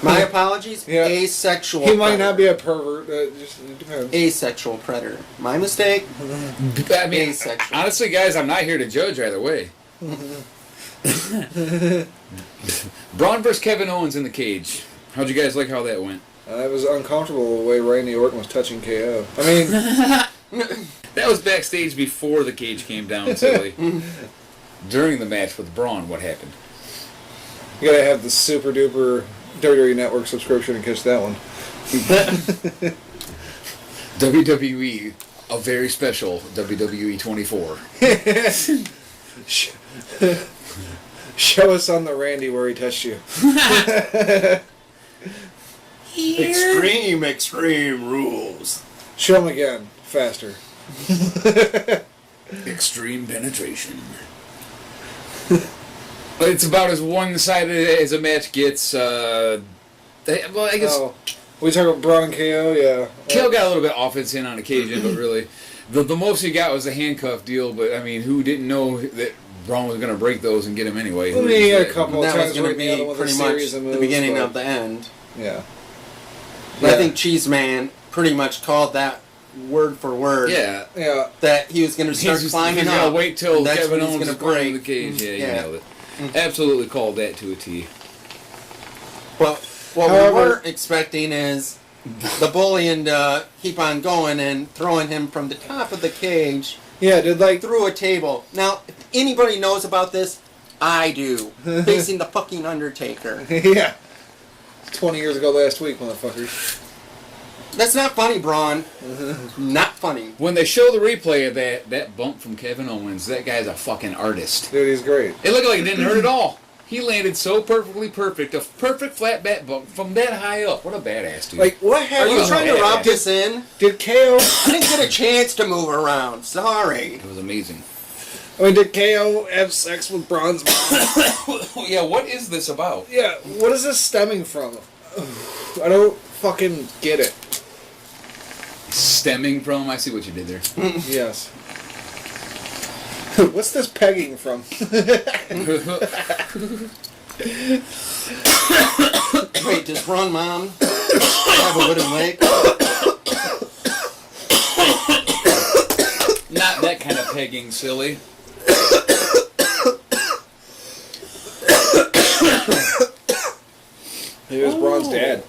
My apologies. Yeah. Asexual. He might predator. not be a pervert. It depends. Asexual predator. My mistake. I mean, Asexual. honestly, guys, I'm not here to judge either way. Braun versus Kevin Owens in the cage. How'd you guys like how that went? It was uncomfortable the way Randy Orton was touching KO. I mean, that was backstage before the cage came down, silly. During the match with Braun, what happened? You gotta have the super duper WWE Network subscription to catch that one. WWE, a very special WWE 24. Show us on the Randy where he touched you. Extreme rules. Show him again, faster. Extreme penetration. It's about as one-sided as a match gets. Well, I guess we talk about Braun and KO, yeah. KO got a little bit offense in on occasion, but really, the most he got was the handcuff deal. But I mean, who didn't know that Braun was going to break those and get him anyway? I mean, he had a couple of that times was going to be pretty much the beginning of the end. Yeah. I think Cheez Man pretty much called that word for word. Yeah. That he was going to start climbing up. He's wait till that's Kevin when he's Owens going is to break in the cage. Yeah, you nailed it. Absolutely called that to a T. Well, what we were expecting is the bullying to keep on going and throwing him from the top of the cage. Yeah, through a table. Now, if anybody knows about this, I do. Facing the fucking Undertaker. Yeah. 20 years ago last week, motherfuckers. That's not funny, Braun. Not funny. When they show the replay of that bump from Kevin Owens, that guy's a fucking artist. Dude, he's great. It looked like it didn't hurt at all. He landed so perfectly perfect. A perfect flat bat bump from that high up. What a badass, dude. Like, what happened? Are you trying to rub this in? Did KO... I didn't get a chance to move around. Sorry. It was amazing. I mean, did KO have sex with Braun's mom? Yeah, what is this about? Yeah, what is this stemming from? I don't fucking get it. Stemming from? I see what you did there. Yes. What's this pegging from? Wait, does Braun mom have a wooden leg? Not that kind of pegging, silly. He was Braun's dad.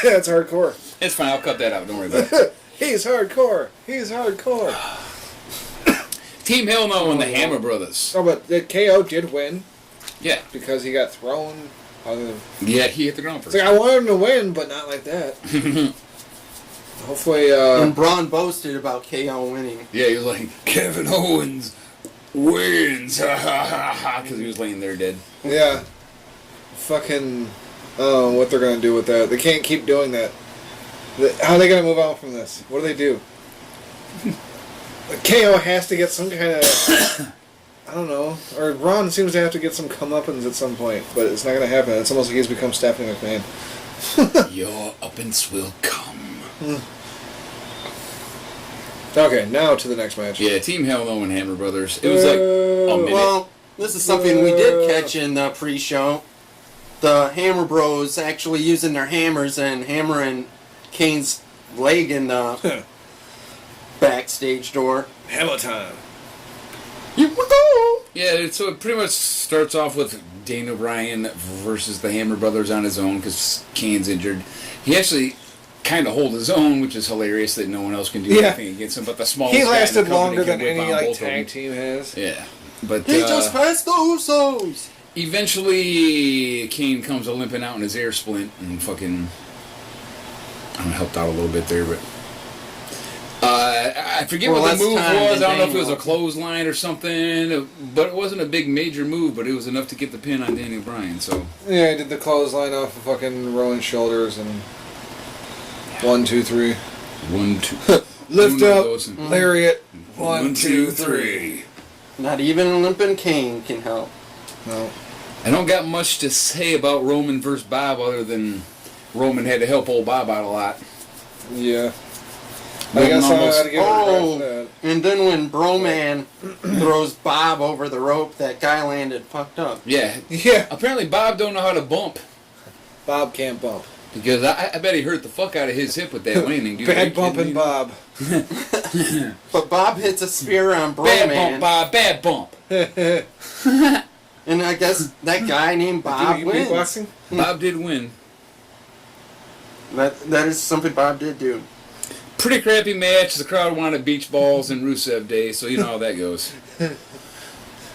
That's hardcore. It's fine, I'll cut that out, don't worry about it. He's hardcore. He's hardcore. Team Hell No and the Hammer Brothers. Oh, but the KO did win. Yeah. Because he got thrown. Yeah, he hit the ground first. It's like, I wanted him to win, but not like that. Hopefully, And Braun boasted about KO winning. Yeah, he was like, Kevin Owens wins, ha ha ha ha, because he was laying there dead. Yeah. Fucking, what they're gonna do with that. They can't keep doing that. How are they gonna move on from this? What do they do? KO has to get some kind of, I don't know, or Braun seems to have to get some comeuppance at some point, but it's not gonna happen. It's almost like he's become Stephanie McMahon. Your uppance will come. Okay, now to the next match. Yeah, Team Hell No and Hammer Brothers. It was like a minute. Well, this is something we did catch in the pre-show. The Hammer Bros actually using their hammers and hammering Kane's leg in the backstage door. Hammer time. Here we go. Yeah, so it pretty much starts off with Daniel Bryan versus the Hammer Brothers on his own because Kane's injured. He actually kind of hold his own, which is hilarious that no one else can do anything against him. But the smallest he guy in the lasted company longer can than whip any on like both of them. tag team has. Yeah, but He just passed the Usos. Eventually, Kane comes limping out in his air splint and fucking. I helped out a little bit there, but I forget what the move was. I don't know if it was a clothesline or something, but it wasn't a big major move, but it was enough to get the pin on Daniel Bryan. So yeah, he did the clothesline off of fucking rolling shoulders and 1, 2, 3. 1, 2. Lift up, lariat. 1, 2, 3. Not even limping Kane can help. No. I don't got much to say about Roman versus Bob other than Roman had to help old Bob out a lot. Yeah. I guess I had to give it that. And then when Broman throws Bob over the rope, that guy landed fucked up. Yeah. Yeah. Apparently Bob don't know how to bump. Bob can't bump. Because I bet he hurt the fuck out of his hip with that landing, dude. Bad bumping Bob. But Bob hits a spear on Bryan. Bad bump, Bob. Bad bump. And I guess that guy named Bob wins. Beatboxing? Bob did win. That is something Bob did do. Pretty crappy match. The crowd wanted beach balls and Rusev Day, so you know how that goes.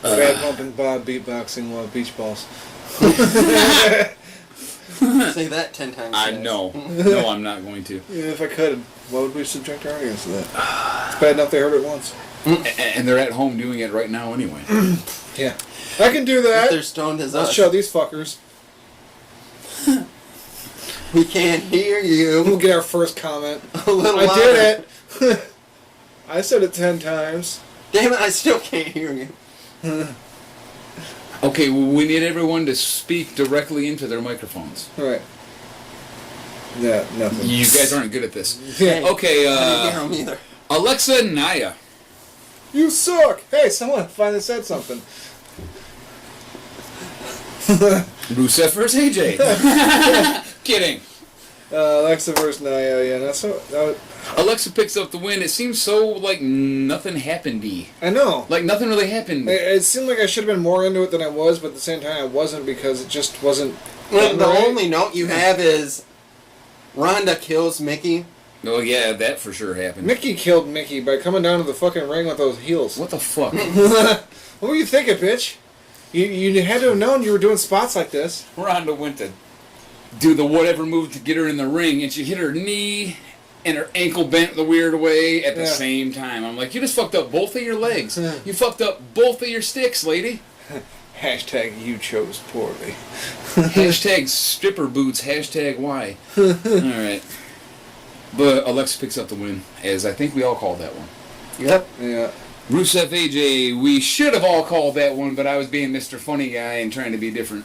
Bad bumping Bob beatboxing while beach balls. Say that 10 times. I know. No, I'm not going to. Even if I could, why would we subject our audience to that? It's bad enough they heard it once. And they're at home doing it right now anyway. Yeah. I can do that. If they're stoned as Let's us. show these fuckers. We can't hear you. We'll get our first comment. A little I louder. did it. I said it 10 times. Damn it, I still can't hear you. Okay, well, we need everyone to speak directly into their microphones. Right. Yeah, nothing. You guys aren't good at this. Yeah. Okay, I didn't hear him either. Alexa and Naya. You suck! Hey, someone finally said something. Rusev versus AJ. Kidding. Alexa versus Naya, yeah, that's so... Alexa picks up the win. It seems so like nothing happened-y. I know. Like nothing really happened. It seemed like I should have been more into it than I was, but at the same time I wasn't because it just wasn't... Well, the right. only note you have is Rhonda kills Mickey. Oh yeah, that for sure happened. Mickey killed Mickey by coming down to the fucking ring with those heels. What the fuck? What were you thinking, bitch? You had to have known you were doing spots like this. Rhonda went to do the whatever move to get her in the ring, and she hit her knee and her ankle bent the weird way at the same time. I'm like, you just fucked up both of your legs. You fucked up both of your sticks, lady. Hashtag you chose poorly. Hashtag stripper boots. Hashtag why. Alright. But Alexa picks up the win, as I think we all called that one. Yep. Yeah. Rusev AJ, we should have all called that one, but I was being Mr. Funny Guy and trying to be different.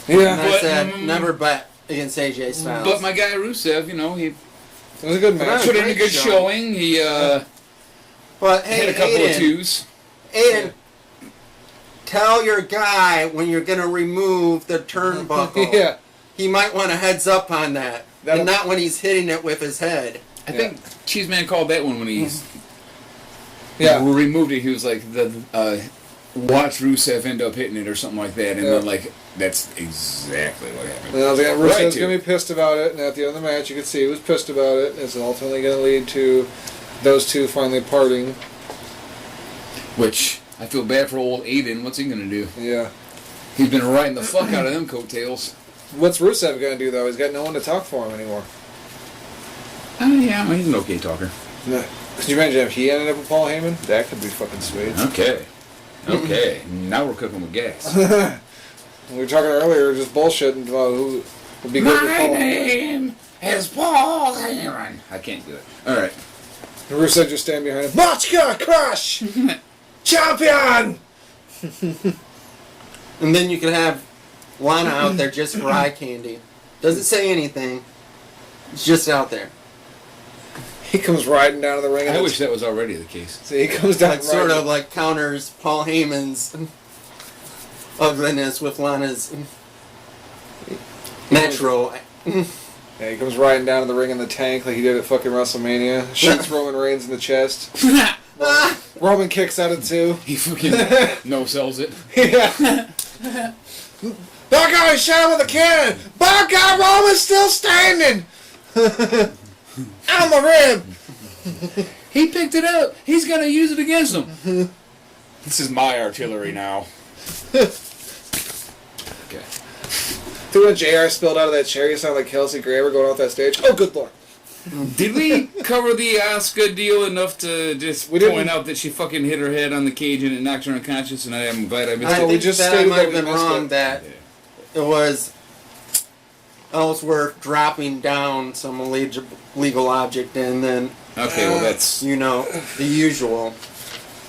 Yeah. And I said, never bet against AJ Styles. But my guy Rusev, you know, he It was a good match. put in a good showing. He but hey, had a couple Aiden, of twos. Aiden, tell your guy when you're going to remove the turnbuckle. Yeah. He might want a heads up on that. And not when he's hitting it with his head. I think Cheez Man called that one when he's we removed it. He was like, watch Rusev end up hitting it or something like that. And then, like, that's exactly what happened. And I was like, Rusev's going to be pissed about it. And at the end of the match, you could see he was pissed about it. It's ultimately going to lead to those two finally parting. Which, I feel bad for old Aiden. What's he going to do? Yeah. He's been riding the fuck out of them coattails. What's Rusev going to do, though? He's got no one to talk for him anymore. Yeah, he's an okay talker. No. Could you imagine if he ended up with Paul Heyman? That could be fucking sweet. Okay. Okay. Now we're cooking with gas. We were talking earlier, just bullshitting about who would be good with Paul name is Paul Heyman. I can't do it. Alright. And Rusev just stand behind him. Machka Crush! Champion! And then you could have Lana out there just for eye candy. Doesn't say anything. It's just out there. He comes riding down to the ring. I wish that was already the case. So he comes down Like sort of like counters Paul Heyman's ugliness with Lana's natural. Yeah, he comes riding down to the ring in the tank like he did at fucking WrestleMania. Shoots Roman Reigns in the chest. Roman kicks out of two. He fucking no-sells it. Yeah. That guy shot him with a cannon. By God, Roman's still standing. On the rib. He picked it up. He's gonna use it against him. This is my artillery now. Okay. See when JR spilled out of that chair, you sound like Kelsey Grammer going off that stage. Oh, good lord. Did we cover the Asuka deal enough to just point out that she fucking hit her head on the cage and it knocked her unconscious? And I am glad I missed it. I think just that I stated might that have we been missed wrong it. that it was Ellsworth dropping down some legal object and then Okay, well that's you know the usual.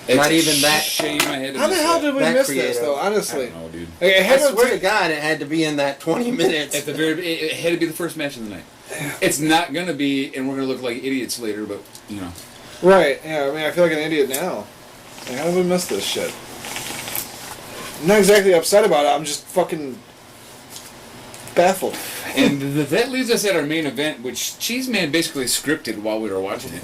Not even that. Shame I had to How the miss hell that. did we That miss creative. this, though, honestly? I don't know, dude. Like, it I had to swear to take- God, it had to be in that 20 minutes. At the very, it had to be the first match of the night. It's not gonna be, and we're gonna look like idiots later, but you know. Right, yeah, I mean, I feel like an idiot now. Like, how did we miss this shit? I'm not exactly upset about it, I'm just fucking baffled. And that leaves us at our main event, which Cheez Man basically scripted while we were watching it.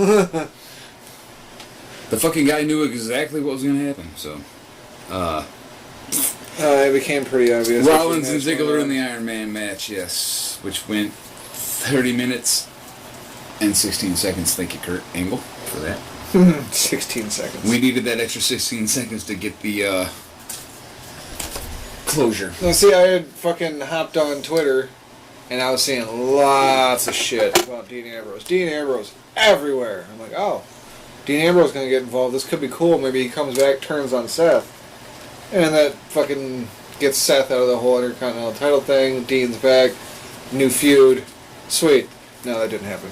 The fucking guy knew exactly what was going to happen, so... it became pretty obvious. Rollins and Ziggler in the Iron Man match, yes, which went 30 minutes and 16 seconds. Thank you, Kurt Angle, for that. 16 seconds. We needed that extra 16 seconds to get the closure. Now, see, I had fucking hopped on Twitter, and I was seeing lots of shit about Dean Ambrose. Dean Ambrose everywhere. I'm like, oh, Dean Ambrose going to get involved. This could be cool. Maybe he comes back, turns on Seth. And that fucking gets Seth out of the whole Intercontinental title thing. Dean's back. New feud. Sweet. No, that didn't happen.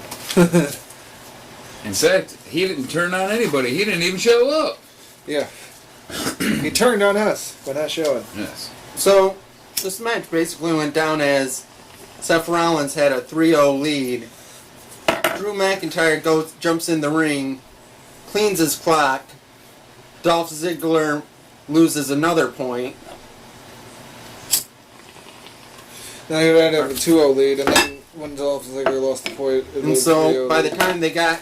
In fact, he didn't turn on anybody. He didn't even show up. Yeah. He turned on us by not showing. Yes. So, this match basically went down as Seth Rollins had a 3-0 lead. Drew McIntyre jumps in the ring, cleans his clock. Dolph Ziggler loses another point. Now you ended up with a 2-0 lead, and then when Dolph Ziggler lost the point... And so, by the time they got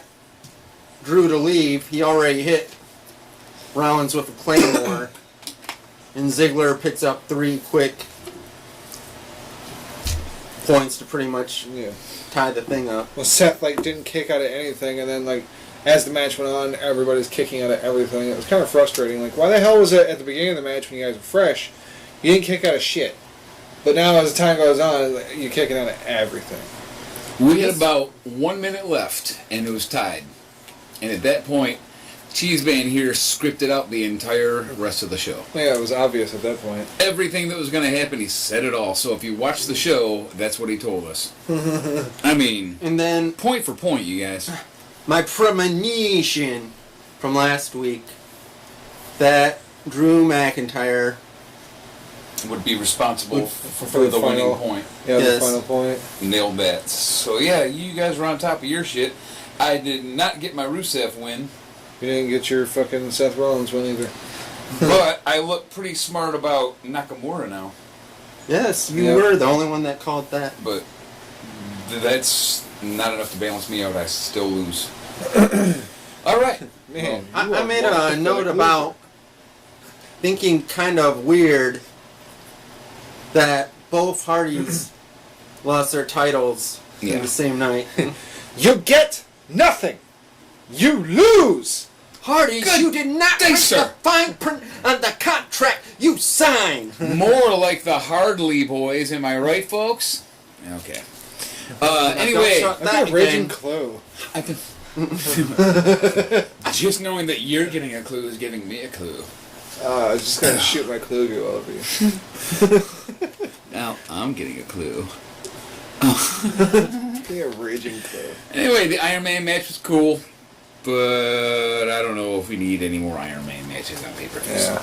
Drew to leave, he already hit Rollins with a Claymore. And Ziggler picks up 3 quick points to pretty much tie the thing up. Well, Seth didn't kick out of anything, and then as the match went on, everybody's kicking out of everything. It was kind of frustrating. Why the hell was it at the beginning of the match when you guys were fresh, you didn't kick out of shit? But now as the time goes on, you're kicking out of everything. We had about 1 minute left, and it was tied. And at that point, Cheez Man here scripted out the entire rest of the show. Yeah, it was obvious at that point. Everything that was going to happen, he said it all. So if you watch the show, that's what he told us. I mean, and then point for point, you guys. My premonition from last week that Drew McIntyre would be responsible for the final, winning point. Yeah, yes. The final point. Nailed that. So yeah, you guys were on top of your shit. I did not get my Rusev win. You didn't get your fucking Seth Rollins win either. But I look pretty smart about Nakamura now. Yes, you were the only one that called that. But that's not enough to balance me out. I still lose. All right. Man, I made a note about thinking kind of weird that both Hardys lost their titles in the same night. You get nothing. You lose. Hardys, you did not read the fine print on the contract you signed. More like the Hardley boys, am I right, folks? Okay. Anyway, I've got a raging clue. Just knowing that you're getting a clue is giving me a clue. I was just gonna shoot my clue goo all over you. Now I'm getting a clue. Be a raging clue. Anyway, the Iron Man match was cool, but I don't know if we need any more Iron Man matches on pay-per-views. Yeah.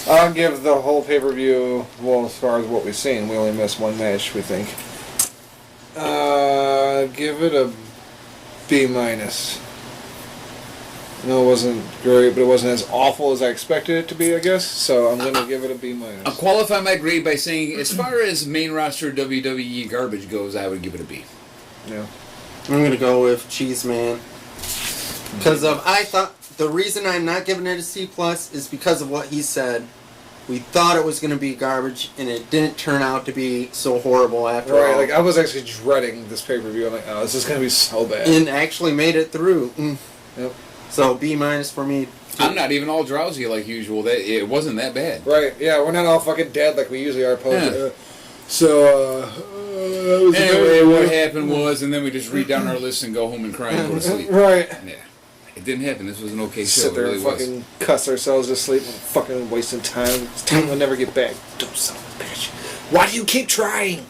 I'll give the whole pay-per-view, well, as far as what we've seen, we only missed one match, we think. Give it a B-. No, it wasn't great, but it wasn't as awful as I expected it to be, I guess. So I'm going to give it a B-. I'll qualify my grade by saying, as far as main roster WWE garbage goes, I would give it a B. Yeah. I'm going to go with Cheez Man. Because I thought the reason I'm not giving it a C+ is because of what he said. We thought it was going to be garbage, and it didn't turn out to be so horrible after all. Right, I was actually dreading this pay-per-view. I'm like, oh, this is going to be so bad. And actually made it through. Yep. So B- for me. I'm not even all drowsy like usual. It wasn't that bad. Right, yeah, we're not all fucking dead like we usually are. Anyway, what happened was, and then we just read down our list and go home and cry and go to sleep. Right. Yeah. It didn't happen. This was an okay show. Sit there it really and fucking cuss ourselves to sleep and fucking wasting time. This time we'll never get back. Don't son of a bitch. Why do you keep trying?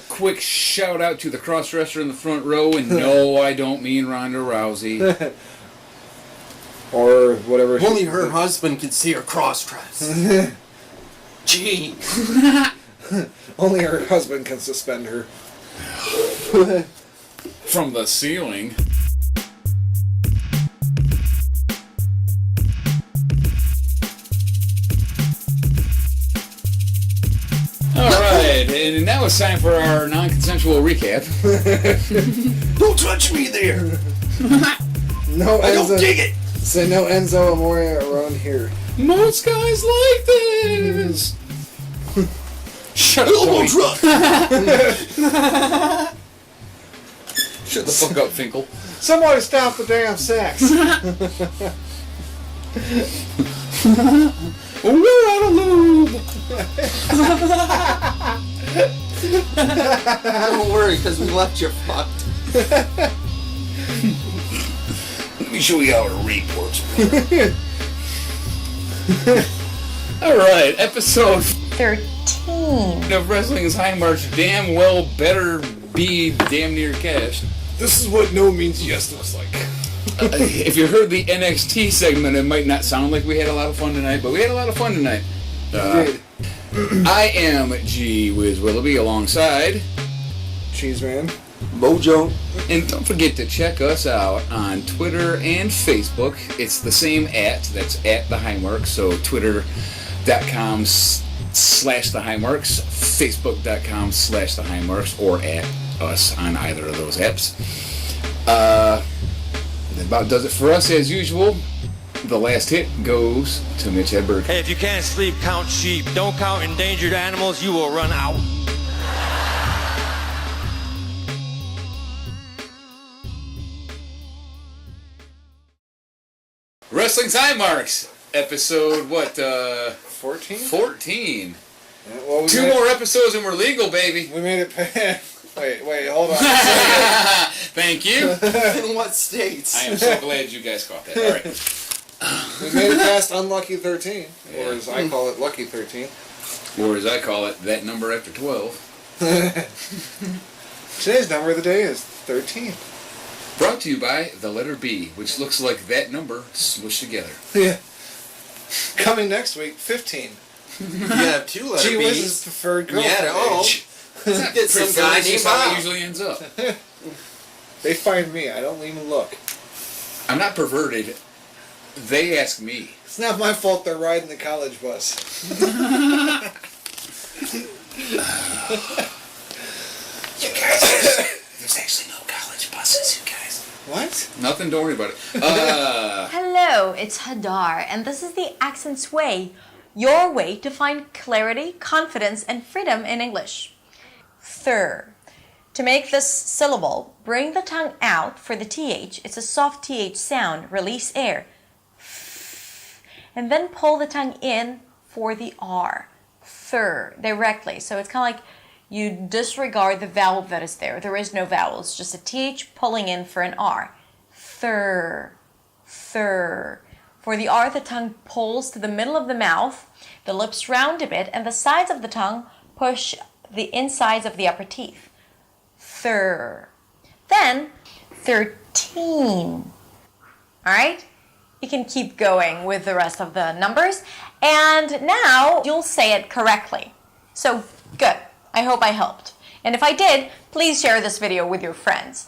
Quick shout out to the cross-dresser in the front row, and no, I don't mean Ronda Rousey. Or whatever. Only her husband can see her cross-dress. Gee. Only her husband can suspend her. From the ceiling. Alright, and now it's time for our non-consensual recap. Don't touch me there. No I don't Enzo. dig it. Say no Enzo Amore around here. Most guys like this. Shut up, Elbow Tony. drop. Shut the fuck up, Finkel. Somebody stop the damn sex. We're out of lube. Don't worry, because we left you fucked. Let me show you how a rape works. Alright, episode 13 of Wrestling's High March damn well better be damn near cashed. This is what no means yes looks like. If you heard the NXT segment, it might not sound like we had a lot of fun tonight, but we had a lot of fun tonight. I am Whiz Willoughby alongside Cheez man. Mojo. And don't forget to check us out on Twitter and Facebook. It's the same that's at the Highmarks. So twitter.com/the Highmarks, facebook.com/the Highmarks, or at us on either of those apps. That about does it for us as usual. The last hit goes to Mitch Hedberg. Hey, if you can't sleep, count sheep. Don't count endangered animals, you will run out. Wrestling's High Marks, episode 14? 14. Yeah, well, Two more episodes and we're legal, baby. We made it past. Wait, hold on. Thank you. In what states? I am so glad you guys caught that. All right. We made it past Unlucky 13, or as I call it, Lucky 13. Or as I call it, that number after 12. Today's number of the day is 13. Brought to you by the letter B, which looks like that number smushed together. Yeah. Coming next week, 15. You have two letter Gee B's. Whiz's preferred girl. Yeah, get some guy That's named just how it Bob. usually ends up. They find me. I don't even look. I'm not perverted. They ask me. It's not my fault they're riding the college bus. You guys, there's actually no college buses, you guys. What? Nothing, don't worry about it. Hello, it's Hadar, and this is the Accent's Way, your way to find clarity, confidence, and freedom in English. Third, to make this syllable, bring the tongue out for the TH. It's a soft TH sound. Release air. And then pull the tongue in for the R. Third, directly. So it's kind of like you disregard the vowel that is there. There is no vowel. It's just a TH pulling in for an R. Third. For the R, the tongue pulls to the middle of the mouth, the lips round a bit, and the sides of the tongue push the insides of the upper teeth. Third. Then, 13. Alright? You can keep going with the rest of the numbers. And now, you'll say it correctly. So, good. I hope I helped. And if I did, please share this video with your friends.